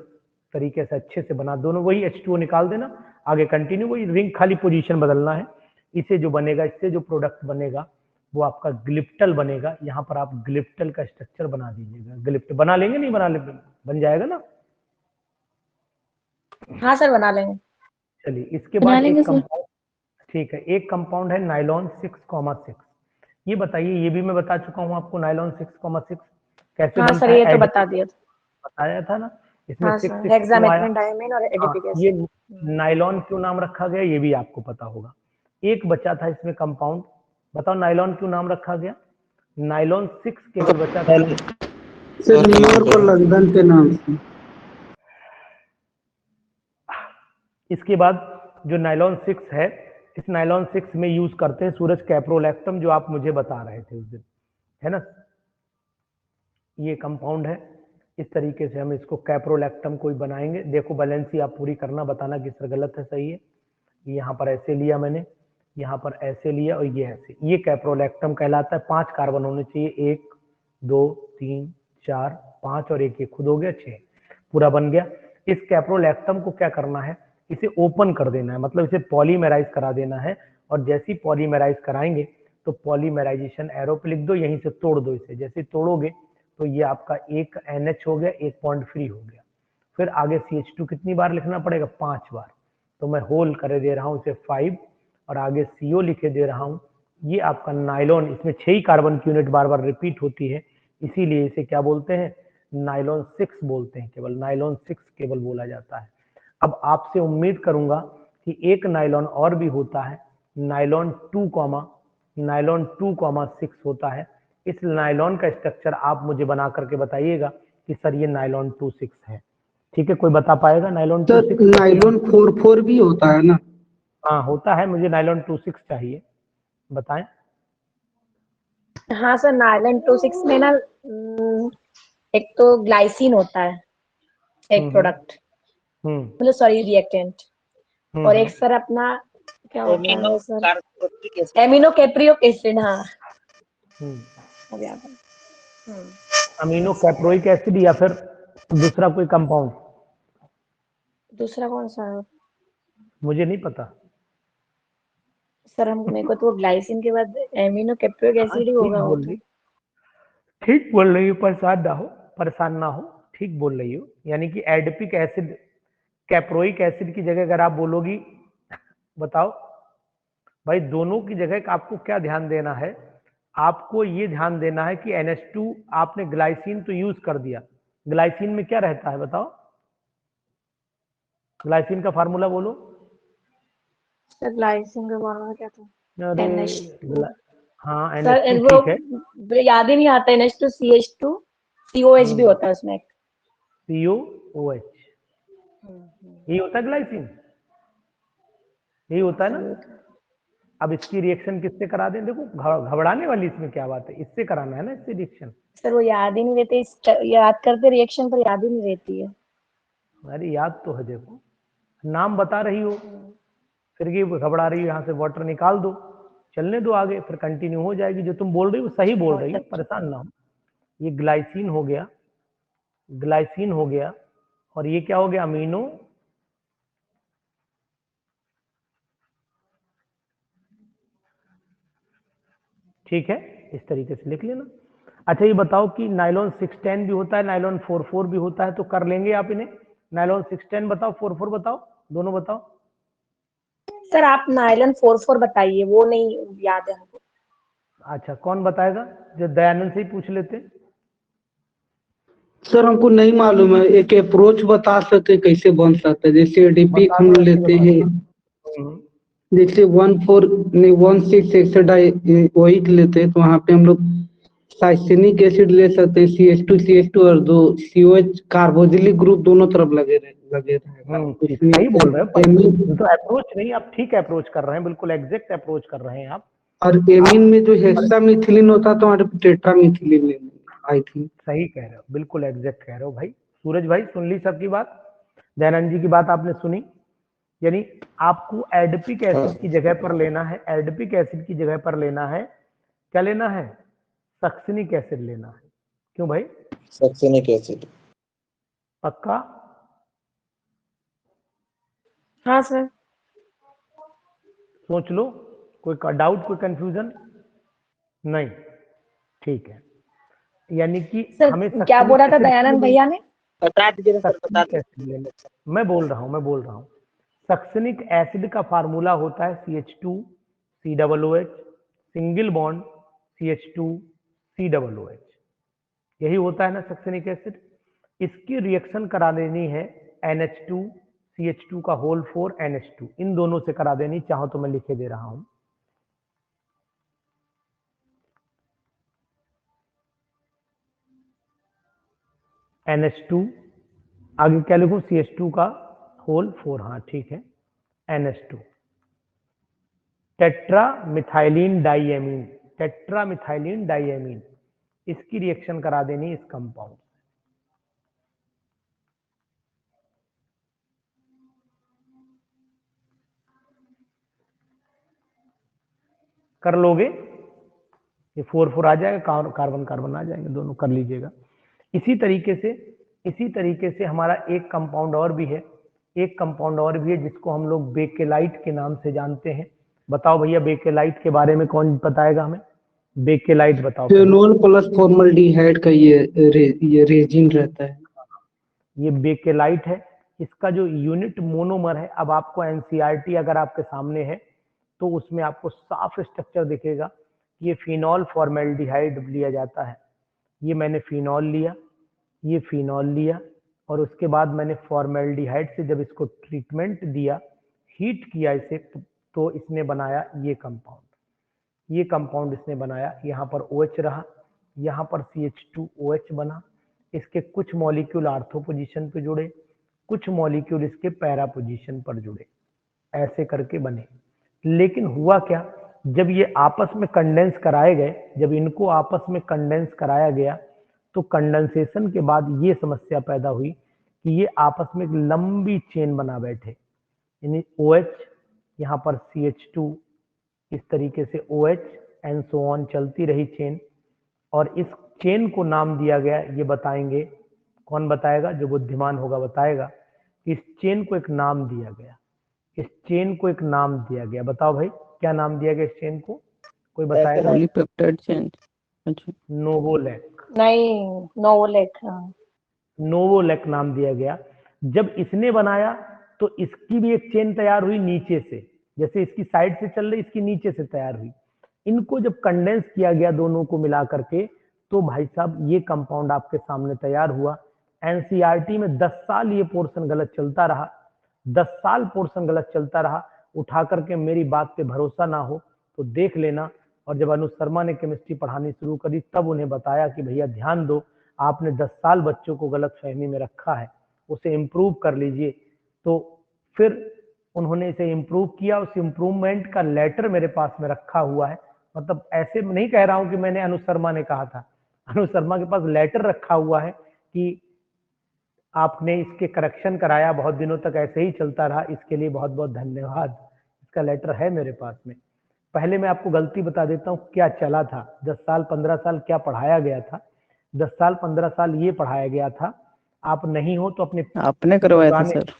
A: तरीके से अच्छे से बना, दोनों वही H2O निकाल देना, आगे कंटिन्यू वही रिंग, खाली पोजीशन बदलना है। इसे जो बनेगा, इससे जो प्रोडक्ट बनेगा वो आपका ग्लिप्टल बनेगा। यहाँ पर आप ग्लिप्टल का स्ट्रक्चर बना दीजिएगा। ग्लिप्टल बना लेंगे, नहीं बना लेंगे? बन जाएगा ना?
E: हाँ सर, बना लेंगे।
A: चलिए, इसके बाद एक कंपाउंड, ठीक है, एक कंपाउंड है नाइलॉन 6,6। ये बताइए, ये भी मैं बता चुका हूँ आपको, नाइलॉन 6,6 कैसे बनता है?
E: सर, ये तो बता दिया था,
A: बताया था ना। इसमें
E: हाँ
A: 6
E: सर,
A: 6
E: हेक्सामेथानिल डायमीन और एडिपिक
A: हाँ,
E: एसिड।
A: ये नाइलॉन क्यों नाम रखा गया ये भी आपको पता होगा। एक बचा था इसमें कंपाउंड, बताओ नाइलॉन क्यों नाम रखा गया? नाइलॉन 6 केवल बचा था।
F: सिर्फ न्यूयॉर्क और लंदन के नाम से।
A: इसके बाद जो नाइलॉन 6 है, इस नाइलॉन 6 में यूज करते हैं सूरज कैप्रोलैक्टम, जो आप मुझे बता रहे थे उस दिन, है ना। ये कंपाउंड है, इस तरीके से हम इसको कैप्रोलैक्टम कोई बनाएंगे। देखो बैलेंसी आप पूरी करना, बताना कि सर गलत है सही है। यहाँ पर ऐसे लिया मैंने, यहाँ पर ऐसे लिया और ये ऐसे, ये कैप्रोलैक्टम कहलाता है। 5 कार्बन होने चाहिए, 1 2 3 4 5 और एक ये खुद हो गया 6, पूरा बन गया। इस कैप्रोलैक्टम को क्या करना है, इसे ओपन कर देना है, मतलब इसे पॉलीमेराइज करा देना है। और जैसे ही पॉलीमेराइज कराएंगे तो पॉलीमेराइजेशन एरो पे लिख दो, यहीं से तोड़ दो इसे। जैसे तोड़ोगे तो ये आपका एक NH हो गया, एक बॉन्ड फ्री हो गया। फिर आगे CH2 कितनी बार लिखना पड़ेगा? 5 बार। तो मैं होल कर दे रहा हूँ इसे 5 और आगे CO लिखे दे रहा हूँ। ये आपका नाइलॉन, इसमें 6 ही कार्बन की यूनिट बार बार रिपीट होती है, इसीलिए इसे क्या बोलते हैं? नाइलॉन 6 बोलते हैं, केवल नाइलॉन 6 केवल बोला जाता है। अब आपसे उम्मीद करूंगा कि एक नाइलॉन और भी होता है, नाइलॉन 2,6 होता है। इस नाइलॉन का स्ट्रक्चर आप मुझे बना करके बताइएगा कि सर ये नाइलॉन 2,6 है, ठीक है? कोई बता पाएगा नाइलॉन 2,6?
F: नाइलॉन 4,4 भी होता है ना?
A: हाँ होता है, मुझे नाइलॉन 2,6 चाहिए, बताएं।
E: हाँ सर, नाइलॉन 2,6 में ना एक तो ग्लाइसिन होता है, एक प्रोडक्ट, मतलब सॉरी रिएक्टेंट, और एक सर अपना क्या होता है सर? Amino कैप्रियोक acid. हाँ, अब याद है।
A: अमीनो कैप्रोइक एसिड या फिर दूसरा कोई कंपाउंड?
E: दूसरा कौन सा है
A: मुझे नहीं पता
E: सर, मेरे को तो ग्लाइसिन के बाद एमिनो कैप्रियोक एसिड ही होगा वो तो।
A: ठीक बोल रही हो, परेशान ना हो, ठीक बोल रही हो। यानी कि एडिपिक एसिड, कैप्रोइक एसिड की जगह अगर आप बोलोगी, बताओ भाई, दोनों की जगह आपको क्या ध्यान देना है? आपको ये ध्यान देना है कि NH2 आपने ग्लाइसिन तो यूज कर दिया, ग्लाइसिन में क्या रहता है बताओ? ग्लाइसिन का फार्मूला बोलो।
E: सर ग्लाइसिन का फॉर्मूला क्या था?
A: हाँ
E: सर
A: NH2 ठीक है,
E: याद ही नहीं आता। NH2 CH2 COH भी होता है उसमें,
A: COOH, यही होता है ग्लाइसिन, यही होता है ना? अब इसकी रिएक्शन किससे करा दें? देखो घबराने वाली इसमें क्या बात है, इससे कराना है ना इससे रिएक्शन।
E: सर वो याद ही नहीं रहते, याद करते रिएक्शन पर याद ही नहीं रहती है।
A: अरे याद तो है, देखो नाम बता रही हो, फिर ये घबरा रही हो, यहाँ से वाटर निकाल दो, चलने दो आगे, फिर कंटिन्यू हो जाएगी। जो तुम बोल रही हो सही बोल रही हो, परेशान ना हो। ये ग्लाइसिन हो गया, ग्लाइसिन हो गया, और ये क्या हो गया? अमीनो ठीक है, इस तरीके से लिख लेना। अच्छा ये बताओ कि नाइलॉन 610 भी होता है, नाइलॉन 44 भी होता है, तो कर लेंगे आप इन्हें? नाइलॉन 610 बताओ, 44 बताओ, दोनों बताओ।
E: सर आप नायलॉन 44 बताइए, वो नहीं याद है हमको।
A: अच्छा कौन बताएगा? जो दयानंद से ही पूछ लेते।
F: सर हमको नहीं मालूम है, एक अप्रोच बता सकते कैसे बन सकता है? जैसे एडीपी
A: बता
F: हम
A: दो, ऐसे
F: लेते
A: बता
F: हैं,
A: दो।
F: जैसे 16 एक्साइड OH लेते हैं, तो वहाँ पे हम लोग साइसेनिक एसिड ले सकते हैं, CH2 और दो COH कार्बोजिलिक ग्रुप दोनों तरफ लगे रहेगा
A: ठीक,
F: उसमें।
A: सही बोल रहे हो, पर
F: एमीन
A: तो अप्रोच नहीं, आप ठीक अप्रोच कर रहे हैं, बिल्कुल एग्जैक्ट अप्रोच कर रहे हैं आप।
F: और एमीन में जो हेक्सामिथिलीन होता है तो वहाँ पे टेट्रामिथिलीन लेंगे आई थिंक।
A: सही कह रहे हो, बिल्कुल एग्जैक्ट कह रहे हो भाई। सूरज भाई सुन ली सबकी बात, दयानंद जी की बात आपने सुनी। यानी आपको एडपिक एसिड की जगह पर लेना है, एडपिक एसिड की जगह पर लेना है, क्या लेना है? सक्सिनिक एसिड लेना है। क्यों भाई?
G: Succinic acid.
A: पक्का?
E: हाँ सर।
A: सोच लो, कोई डाउट, कोई कंफ्यूजन? नहीं, ठीक है। यानी कि
E: सर
A: हमें
E: क्या बोला था
A: सक्सिनिक
E: दयानंद भैया ने?
C: बता दीजिए ना सर, बता
A: सक्सिनिक एसिड लेना। मैं बोल रहा हूँ। सक्सिनिक एसिड का फार्मूला होता है CH2COOH, सिंगल बॉन्ड CH2COOH, यही होता है ना सक्सिनिक एसिड। इसकी रिएक्शन करा देनी है NH2CH2 का होल 4 NH2, इन दोनों से करा देनी, चाहो तो मैं लिखे दे रहा हूं। NH2 आगे क्या लिखूं? CH2 का होल 4, हाँ ठीक है, NH2। Tetra methylene diamine, tetra methylene diamine, इसकी रिएक्शन करा देनी इस कंपाउंड। कर लोगे? ये 4 आ जाएगा, कार्बन कार्बन आ जाएंगे, दोनों कर लीजिएगा। इसी तरीके से हमारा एक कंपाउंड और भी है, जिसको हम लोग बेकेलाइट के नाम से जानते हैं। बताओ भैया, बेकेलाइट के बारे में कौन बताएगा हमें? बेकेलाइट बताओ।
F: फेनोल प्लस फॉर्मल्डिहाइड का ये रेजिन रहता है।
A: ये बेकेलाइट है, इसका जो यूनिट मोनोमर है, अब आपको एनसीईआरटी अगर आपके सामने है तो उसमें आपको साफ स्ट्रक्चर दिखेगा। ये फिनॉल फॉर्मेल्डिहाइड लिया जाता है, ये मैंने फिनॉल लिया, ये फिनॉल लिया, और उसके बाद मैंने फॉर्मेल्डिहाइड से जब इसको ट्रीटमेंट दिया, हीट किया इसे, तो इसने बनाया ये कंपाउंड। ये कंपाउंड इसने बनाया, यहाँ पर OH रहा, यहाँ पर CH2OH बना। इसके कुछ मॉलिक्यूल आर्थो पोजीशन पे जुड़े, कुछ मॉलिक्यूल इसके पैरा पोजीशन पर जुड़े, ऐसे करके बने। लेकिन हुआ क्या, जब ये आपस में कंडेंस कराए गए, जब इनको आपस में कंडेंस कराया गया, तो कंडेंसेशन के बाद ये समस्या पैदा हुई कि ये आपस में एक लंबी चेन बना बैठे। यानी OH, यहाँ पर CH2, इस तरीके से OH एंड सो ऑन चलती रही चेन, और इस चेन को नाम दिया गया, ये बताएंगे, कौन बताएगा? जो बुद्धिमान होगा बताएगा। इस चेन को एक नाम दिया गया, इस चेन को एक नाम दिया गया। बताओ भाई, क्या नाम दिया गया इस चेन को? कोई बताएगा?
B: Polypeptide chain. अच्छा,
A: नोवोलैक।
E: नहीं, नोवोलेक। हाँ।
A: नोवोलैक नाम दिया गया। जब इसने बनाया तो इसकी भी एक चेन तैयार हुई नीचे से, जैसे इसकी साइड से चल रही, इसकी नीचे से तैयार हुई। इनको जब कंडेंस किया गया दोनों को मिला करके, तो भाई साहब ये कंपाउंड आपके सामने तैयार हुआ। एनसीईआरटी में 10 साल ये पोर्शन गलत चलता रहा, 10 साल पोर्शन गलत चलता रहा। उठा करके मेरी बात पे भरोसा ना हो तो देख लेना। और जब अनुज शर्मा ने केमिस्ट्री पढ़ानी शुरू करी, तब उन्हें बताया कि भैया ध्यान दो, आपने 10 साल बच्चों को गलत फहमी में रखा है, उसे इम्प्रूव कर लीजिए। तो फिर उन्होंने इसे इम्प्रूव किया, उस इम्प्रूवमेंट का लेटर मेरे पास में रखा हुआ है। मतलब ऐसे नहीं कह रहा हूं कि मैंने अनुज शर्मा ने कहा था, अनुज शर्मा के पास लेटर रखा हुआ है कि आपने इसके करेक्शन कराया, बहुत दिनों तक ऐसे ही चलता रहा, इसके लिए बहुत बहुत धन्यवाद। इसका लेटर है मेरे पास में। पहले मैं आपको गलती बता देता हूँ क्या चला था, 10 साल 15 साल क्या पढ़ाया गया था। 10 साल 15 साल ये पढ़ाया गया था, आप नहीं हो तो अपने
B: आपने करवाया था
A: पुराने
B: सर?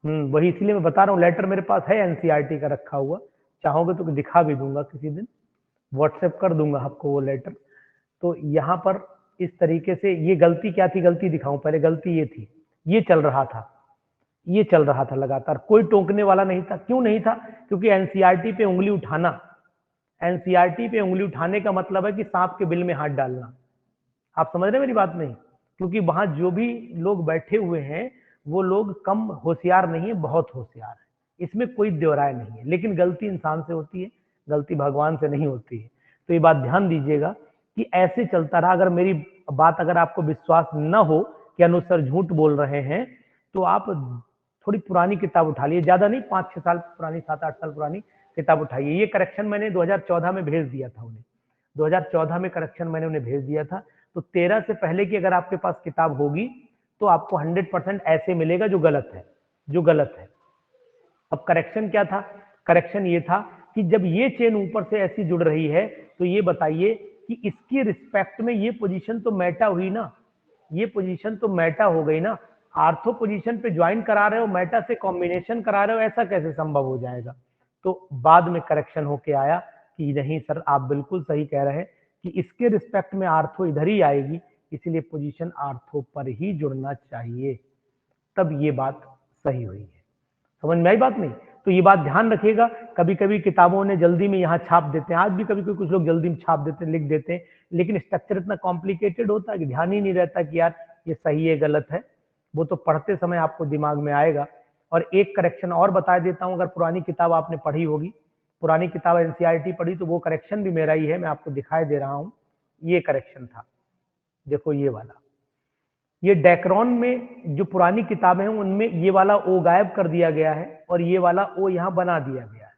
A: वही इसलिए मैं बता रहा हूँ, लेटर मेरे पास है एनसीईआरटी का रखा हुआ, चाहोगे तो दिखा भी दूंगा किसी दिन, व्हाट्सएप कर दूंगा आपको वो लेटर। तो यहाँ पर इस तरीके से ये गलती क्या थी, गलती दिखाऊं पहले। गलती ये थी, ये चल रहा था, ये चल रहा था लगातार, कोई टोकने वाला नहीं था। क्यों नहीं था? क्योंकि एनसीईआरटी पे उंगली उठाना, एनसीईआरटी पे उंगली उठाने का मतलब है कि सांप के बिल में हाथ डालना। आप समझ रहे हैं मेरी बात? नहीं, क्योंकि वहां जो भी लोग बैठे हुए हैं वो लोग कम होशियार नहीं है, बहुत होशियार है, इसमें कोई दोहराए नहीं है। लेकिन गलती इंसान से होती है, गलती भगवान से नहीं होती है। तो ये बात ध्यान दीजिएगा कि ऐसे चलता रहा। अगर मेरी बात अगर आपको विश्वास न हो कि अनुज सर झूठ बोल रहे हैं, तो आप थोड़ी पुरानी किताब उठा लिए, ज्यादा नहीं, 5-6 साल पुरानी, 7-8 साल पुरानी किताब उठाइए। ये करेक्शन मैंने 2014 में भेज दिया था उन्हें, 2014 में करेक्शन मैंने उन्हें भेज दिया था। तो 13 से पहले की अगर आपके पास किताब होगी तो आपको 100% ऐसे मिलेगा जो गलत है, जो गलत है। अब करेक्शन क्या था? करेक्शन ये था कि जब ये चेन ऊपर से ऐसी जुड़ रही है तो ये बताइए कि इसकी रिस्पेक्ट में ये पोजीशन तो मेटा हुई ना, ये पोजीशन तो मेटा हो गई ना। आर्थो पोजीशन पे ज्वाइन करा रहे हो, मेटा से कॉम्बिनेशन करा रहे हो, ऐसा कैसे संभव हो जाएगा? तो बाद में करेक्शन होके आया कि नहीं सर आप बिल्कुल सही कह रहे हैं कि इसके रिस्पेक्ट में आर्थो इधर ही आएगी, इसीलिए पोजीशन आर्थो पर ही जुड़ना चाहिए। तब ये बात सही हुई है। समझ में आई बात? नहीं तो ये बात ध्यान रखिएगा। कभी कभी किताबों ने जल्दी में यहाँ छाप देते हैं, आज भी कभी कभी कुछ लोग जल्दी में छाप देते हैं, लिख देते हैं, लेकिन स्ट्रक्चर इतना कॉम्प्लिकेटेड होता है कि ध्यान ही नहीं रहता कि यार ये सही है गलत है। वो तो पढ़ते समय आपको दिमाग में आएगा। और एक करेक्शन और बता देता हूँ, अगर पुरानी किताब आपने पढ़ी होगी, पुरानी किताब एनसीईआरटी पढ़ी, तो वो करेक्शन भी मेरा ही है, मैं आपको दिखाई दे रहा हूँ। ये करेक्शन था, देखो ये वाला। ये डेक्रोन में जो पुरानी किताबें हैं उनमें ये वाला ओ गायब कर दिया गया है और ये वाला ओ यहाँ बना दिया गया है,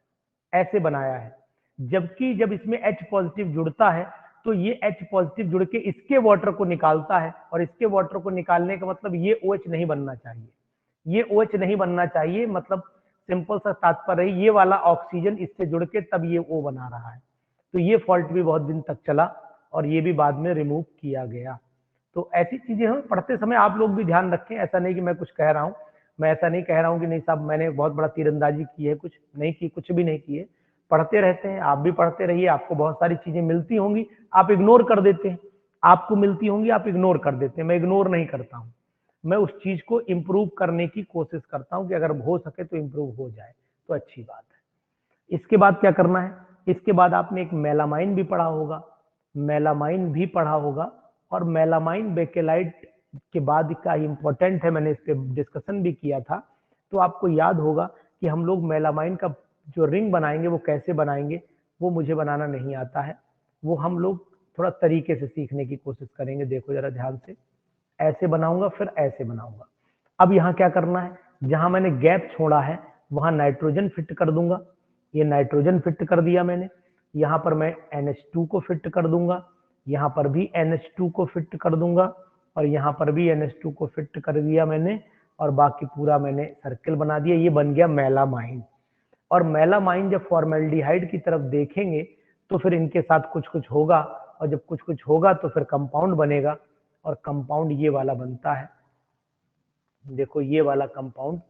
A: ऐसे बनाया है। जबकि जब इसमें H पॉजिटिव जुड़ता है तो ये H पॉजिटिव जुड़ के इसके वाटर को निकालता है, और इसके वाटर को निकालने का मतलब ये OH नहीं बनना चाहिए, ये OH नहीं बनना चाहिए। मतलब सिंपल सा तात्पर्य है, ये वाला ऑक्सीजन इससे जुड़ के तब ये O बना रहा है। तो ये फॉल्ट भी बहुत दिन तक चला और ये भी बाद में रिमूव किया गया। तो ऐसी चीजें हम पढ़ते समय आप लोग भी ध्यान रखें। ऐसा नहीं कि मैं कुछ कह रहा हूं, मैं ऐसा नहीं कह रहा हूं कि नहीं साहब मैंने बहुत बड़ा तीरंदाजी की है, कुछ नहीं की, कुछ भी नहीं की है। पढ़ते रहते हैं, आप भी पढ़ते रहिए, आपको बहुत सारी चीजें मिलती होंगी, आप इग्नोर कर देते हैं। आपको मिलती होंगी, आप इग्नोर कर देते हैं। मैं इग्नोर नहीं करता हूँ, मैं उस चीज को इम्प्रूव करने की कोशिश करता हूँ कि अगर हो सके तो इम्प्रूव हो जाए तो अच्छी बात है। इसके बाद क्या करना है? इसके बाद आपने एक मेलामाइन भी पढ़ा होगा, मेलामाइन भी पढ़ा होगा। और मेलामाइन बेकेलाइट के बाद का इंपॉर्टेंट है, मैंने इस पे डिस्कशन भी किया था। तो आपको याद होगा कि हम लोग मेलामाइन का जो रिंग बनाएंगे वो कैसे बनाएंगे, वो मुझे बनाना नहीं आता है, वो हम लोग थोड़ा तरीके से सीखने की कोशिश करेंगे। देखो जरा ध्यान से, ऐसे बनाऊंगा फिर ऐसे बनाऊंगा। अब यहाँ क्या करना है, जहां मैंने गैप छोड़ा है वहां नाइट्रोजन फिट कर दूंगा। ये नाइट्रोजन फिट कर दिया मैंने, यहाँ पर मैं NH2 को फिट कर दूंगा, यहाँ पर भी NH2 को फिट कर दूंगा, और यहाँ पर भी NH2 को फिट कर दिया मैंने, और बाकी पूरा मैंने सर्किल बना दिया। ये बन गया मेलामाइन। और मेलामाइन जब फॉर्मेल्डिहाइड की तरफ देखेंगे तो फिर इनके साथ कुछ कुछ होगा, और जब कुछ कुछ होगा तो फिर कंपाउंड बनेगा, और कंपाउंड ये वाला बनता है। देखो ये वाला कंपाउंड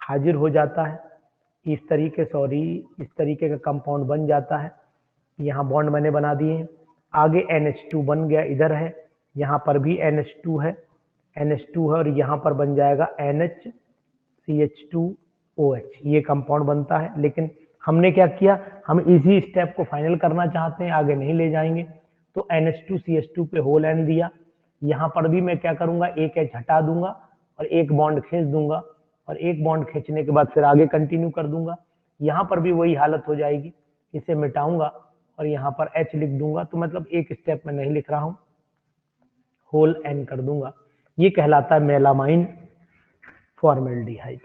A: हाजिर हो जाता है इस तरीके, इस तरीके का कंपाउंड बन जाता है। यहाँ बॉन्ड मैंने बना दिए हैं, आगे NH2 बन गया, इधर है, यहाँ पर भी NH2 है, NH2 है, और यहाँ पर बन जाएगा NHCH2OH। ये कंपाउंड बनता है। लेकिन हमने क्या किया, हम इसी स्टेप को फाइनल करना चाहते हैं, आगे नहीं ले जाएंगे। तो NH2CH2 पे होल एंड दिया। यहाँ पर भी मैं क्या करूंगा, एक H हटा दूंगा और एक बॉन्ड खींच दूंगा, और एक बॉन्ड खींचने के बाद फिर आगे कंटिन्यू कर दूंगा। यहाँ पर भी वही हालत हो जाएगी, इसे मिटाऊंगा और यहाँ पर H लिख दूंगा। तो मतलब एक स्टेप में नहीं लिख रहा हूं, होल एन कर दूंगा। ये कहलाता है मेलामाइन फॉर्मेल्डिहाइड।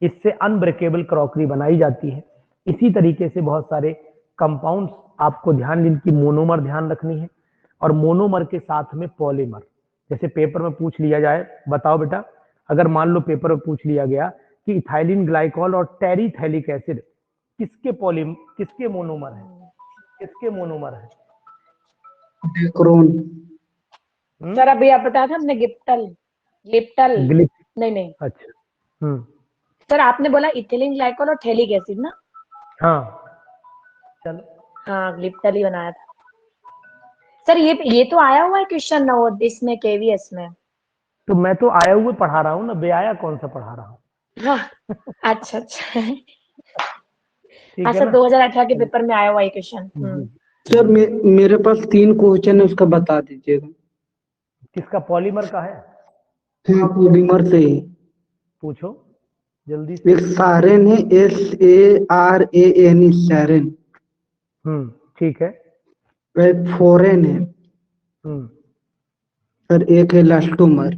A: इससे अनब्रेकेबल क्रॉकरी बनाई जाती है। इसी तरीके से बहुत सारे कंपाउंड्स आपको ध्यान, जिनकी मोनोमर ध्यान रखनी है, और मोनोमर के साथ में पॉलीमर। जैसे पेपर में पूछ लिया जाए, बताओ बेटा, अगर मान लो पेपर में पूछ लिया गया कि इथाइलिन ग्लाइकॉल और टेरिथैलिक एसिड किसके मोनोमर है, किसके मोनोमर है?
F: डेक्रोन।
E: सर अभी आप बताया था हमने लिप्टल
A: ग्लिप।
E: नहीं
A: अच्छा।
E: सर आपने बोला इथिलीन ग्लाइकॉल और थैलिक एसिड ना?
A: हाँ चलो,
E: हाँ लिप्टल ही बनाया था सर। ये तो आया हुआ है क्वेश्चन ना वो इसमें केवीएस में।
A: तो मैं तो आया हुए पढ़ा रहा हूँ ना, बेआया कौन सा पढ़ा रहा हूँ?
E: हाँ, अच्छा
A: ठीक
E: हाँ
A: है
E: सर,
A: ना।
E: 2018 के पेपर में आया हुआ है क्वेश्चन।
F: सर मेरे पास 3 क्वेश्चन है, उसका बता दीजिएगा।
A: किसका? पॉलीमर का है?
F: हाँ पॉलीमर से ही।
A: पूछो जल्दी से।
F: एक सारेन है, SARAN, सारेन।
A: ठीक है।
F: एक फोरेन है। सर एक है लास्टोमर।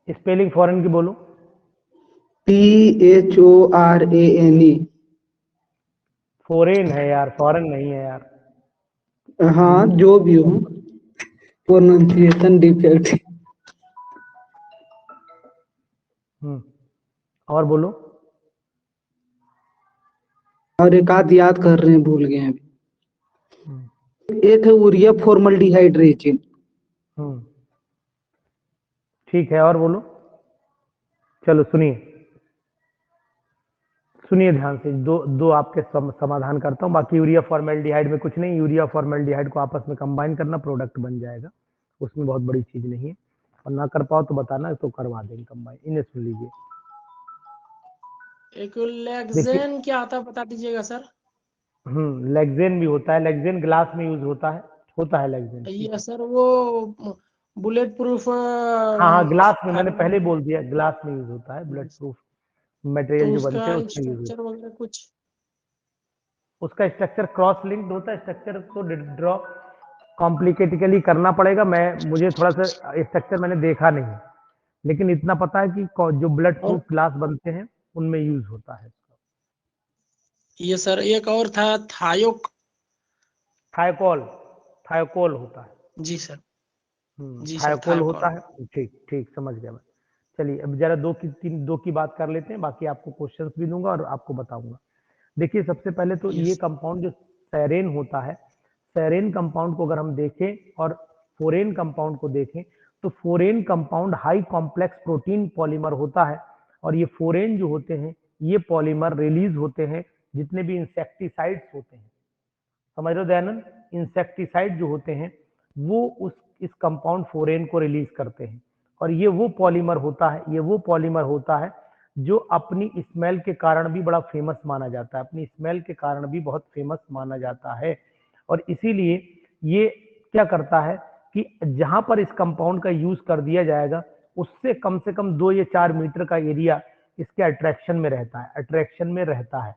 A: स्पेलिंग फॉरेन की बोलो।
F: PHORANE।
A: फॉरेन है यार, फॉरेन नहीं है यार।
F: हाँ जो भी हो, प्रोनाउंसिएशन डिफेक्ट।
A: और बोलो।
F: और एक आध याद कर रहे हैं, भूल गए हैं अभी। एक है यूरिया फॉर्मल्डिहाइड रेजिन।
A: ठीक है, और बोलो। चलो सुनिए ध्यान से, दो आपके समाधान करता हूँ। बाकी यूरिया फॉर्मेल्डिहाइड में कुछ नहीं, यूरिया फॉर्मेल्डिहाइड को आपस में कंबाइन करना, प्रोडक्ट बन जाएगा, उसमें बहुत बड़ी चीज नहीं है। और ना कर पाओ तो बताना, तो करवा देंगे कंबाइन। इन्हें सुन लीजिए।
H: एक लेक्सेन क्या आता है बता दीजिएगा सर।
A: लेक्सेन भी होता है, लेक्सेन ग्लास में यूज होता है लेक्सेन।
H: ये सर वो बुलेट प्रूफ।
A: हाँ ग्लास में, मैंने पहले बोल दिया, ग्लास में यूज होता है, बुलेट प्रूफ
H: तो
A: मटेरियल जो बनते
H: उसका
A: हैं उसमें यूज होता
H: स्ट्रक्चर वगैरह कुछ?
A: है। उसका स्ट्रक्चर क्रॉस लिंक्ड होता है, स्ट्रक्चर को ड्रॉ कॉम्प्लिकेटिकली करना पड़ेगा। मुझे थोड़ा सा स्ट्रक्चर मैंने देखा नहीं, लेकिन इतना पता है कि जो ब्लड प्रूफ ग्लास बनते हैं उनमें यूज होता है।
H: ये सर एक और था
A: थायोकोल होता है।
H: जी सर। जी सर
A: थायोकोल होता है। ठीक समझ गया मैं। चलिए अब जरा दो की बात कर लेते हैं, बाकी आपको क्वेश्चंस भी दूंगा और आपको बताऊंगा। देखिए सबसे पहले तो ये कंपाउंड जो सेरेन होता है, सेरेन कंपाउंड को अगर हम देखें और फोरेन कंपाउंड को देखें, तो foreign compound high complex protein polymer होता है, और ये फोरेन जो होते हैं ये पॉलीमर रिलीज होते हैं जितने भी इंसेक्टिसाइड्स होते हैं। समझ लो दयानंद, इंसेक्टिसाइड जो होते हैं वो इस कंपाउंड फोरेन को रिलीज करते हैं, और ये वो पॉलीमर होता है जो अपनी स्मेल के कारण भी बड़ा फेमस माना जाता है, अपनी स्मेल के कारण भी बहुत फेमस माना जाता है। और इसीलिए ये क्या करता है कि जहां पर इस कंपाउंड का यूज कर दिया जाएगा, उससे कम से कम 2 या 4 मीटर का एरिया इसके अट्रैक्शन में रहता है।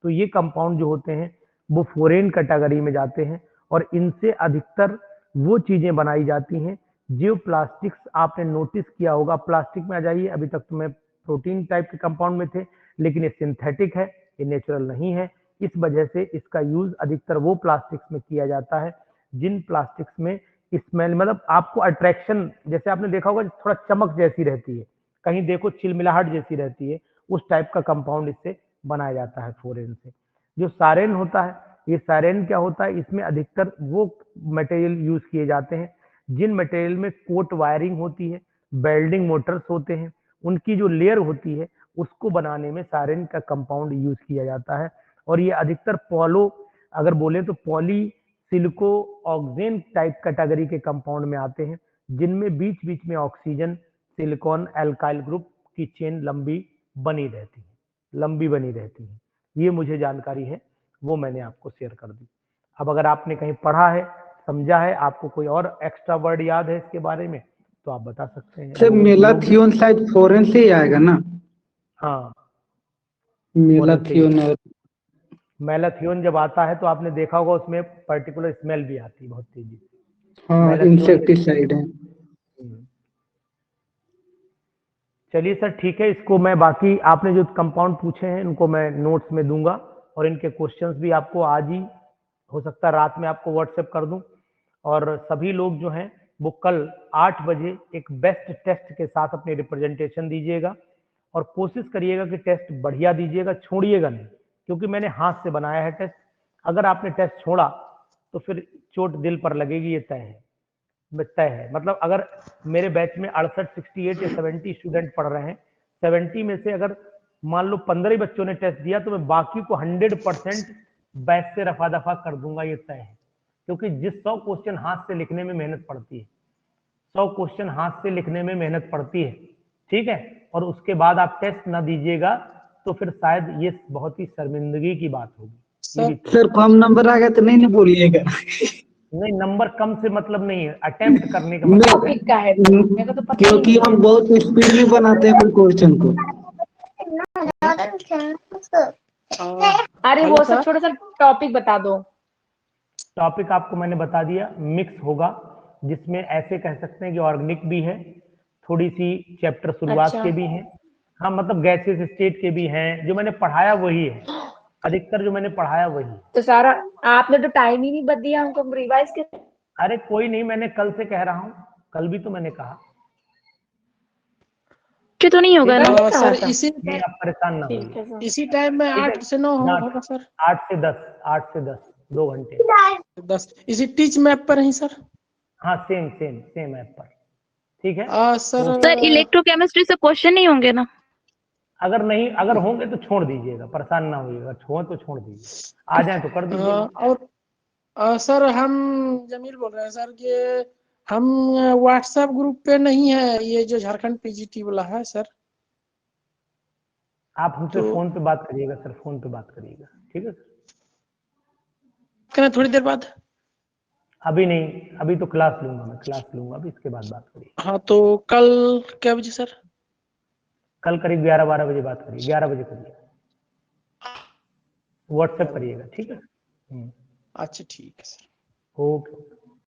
A: तो ये कंपाउंड जो होते हैं वो फोरेन कैटेगरी में जाते हैं, और इनसे अधिकतर वो चीजें बनाई जाती हैं जो प्लास्टिक्स आपने नोटिस किया होगा। प्लास्टिक में आ जाइए, अभी तक तो मैं प्रोटीन टाइप के कंपाउंड में थे, लेकिन ये सिंथेटिक है, ये नेचुरल नहीं है। इस वजह से इसका यूज अधिकतर वो प्लास्टिक्स में किया जाता है जिन प्लास्टिक्स में स्मेल, मतलब आपको अट्रैक्शन, जैसे आपने देखा होगा थोड़ा चमक जैसी रहती है, कहीं देखो चिलमिलाहट जैसी रहती है, उस टाइप का कंपाउंड इससे बनाया जाता है फोरेन से। जो सारेन होता है, ये सारेन क्या होता है, इसमें अधिकतर वो मटेरियल यूज किए जाते हैं जिन मटेरियल में कोट वायरिंग होती है, वेल्डिंग मोटर्स होते हैं, उनकी जो लेयर होती है उसको बनाने में सारेन का कंपाउंड यूज किया जाता है। और ये अधिकतर अगर बोले तो पॉली सिलिको ऑक्सेन टाइप कैटेगरी के कंपाउंड में आते हैं, जिनमें बीच बीच में ऑक्सीजन सिलिकॉन एल्काइल ग्रुप की चेन लंबी बनी रहती है। ये मुझे जानकारी है, वो मैंने आपको शेयर कर दी। अब अगर आपने कहीं पढ़ा है, समझा है, आपको कोई और एक्स्ट्रा वर्ड याद है इसके बारे में, तो आप बता सकते हैं।
F: सर मेलाथियोन शायद फोरेन से ही आएगा ना?
A: हाँ
F: मेलाथियोन और
A: मेलाथियोन जब आता है तो आपने देखा होगा उसमें पर्टिकुलर स्मेल भी आती है बहुत तेजी से।
F: हाँ
A: मेलाथियोन
F: इंसेक्टिसाइड है।
A: चलिए सर ठीक है, इसको मैं बाकी आपने जो कंपाउंड पूछे हैं उनको मैं नोट्स में दूंगा और इनके क्वेश्चंस भी आपको आज ही हो सकता है रात में आपको व्हाट्सएप कर दूं। और सभी लोग जो हैं वो कल 8 बजे एक बेस्ट टेस्ट के साथ अपनी रिप्रेजेंटेशन दीजिएगा और कोशिश करिएगा कि टेस्ट बढ़िया दीजिएगा, छोड़िएगा नहीं, क्योंकि मैंने हाथ से बनाया है टेस्ट। अगर आपने टेस्ट छोड़ा तो फिर चोट दिल पर लगेगी, ये तय है। मतलब अगर मेरे बैच में 68, 68 या 70 स्टूडेंट पढ़ रहे हैं, 70 में से अगर मान लो 15 ही बच्चों ने टेस्ट दिया तो मैं बाकी को 100% बैच से रफा दफा कर दूंगा, ये तय है। क्योंकि जिस 100 क्वेश्चन हाथ से लिखने में मेहनत पड़ती है, 100 क्वेश्चन हाथ से लिखने में मेहनत पड़ती है, ठीक है, और उसके बाद आप टेस्ट ना दीजिएगा तो फिर शायद ये बहुत ही शर्मिंदगी की बात होगी।
F: सर कम नंबर आ गया तो नहीं बोलिएगा।
A: नहीं, नंबर कम से मतलब नहीं है, अटेम्प्ट करने का मतलब
E: टॉपिक का है, मेरे को तो पता ही
F: क्योंकि
E: नहीं
F: हम बहुत स्पीड में बनाते हैं क्वेश्चन को।
E: अरे वो सब छोड़ो सर, टॉपिक बता दो।
A: टॉपिक आपको मैंने बता दिया, मिक्स होगा, जिसमें ऐसे कह सकते हैं कि ऑर्गेनिक भी है, थोड़ी सी चैप्टर शुरुआत के भी हैं, हाँ मतलब गैसेस स्टेट के भी हैं, जो मैंने पढ़ाया वही है, अधिकतर जो मैंने पढ़ाया वही।
E: तो सारा आपने तो टाइम ही नहीं बद दिया हमको रिवाइज के।
A: अरे कोई नहीं, मैंने कल से कह रहा हूँ, कल भी तो मैंने कहा
B: तो नहीं होगा ना
H: सर इसी
A: नहीं, आप परेशान ना होइए।
H: इसी टाइम में 8 से 9 होगा सर।
A: 8 से 10 2 घंटे
H: 10 इसी टीच मैप पर ही सर।
A: हाँ सेम ऐप पर, ठीक है।
B: सर इलेक्ट्रोकेमिस्ट्री से क्वेश्चन नहीं होंगे ना?
A: अगर होंगे तो छोड़ दीजिएगा, परेशान ना होइएगा, तो छोड़ दीजिए, आ जाए तो कर दीजिएगा।
H: और सर हम जमील बोल रहे हैं सर कि हम व्हाट्सएप ग्रुप पे नहीं है, ये जो झारखंड पीजीटी वाला है सर।
A: आप हमसे फोन पे बात करिएगा सर, फोन पे बात करिएगा, ठीक है सर।
H: थोड़ी देर बाद?
A: अभी नहीं, अभी तो क्लास लूंगा मैं, अभी इसके बाद बात करिए।
H: हाँ तो कल क्या बजे सर?
A: कल करीब 11-12 बजे बात करिए, 11 बजे करिए, व्हाट्सएप करिएगा, ठीक है।
H: अच्छा ठीक है सर।
A: ओके।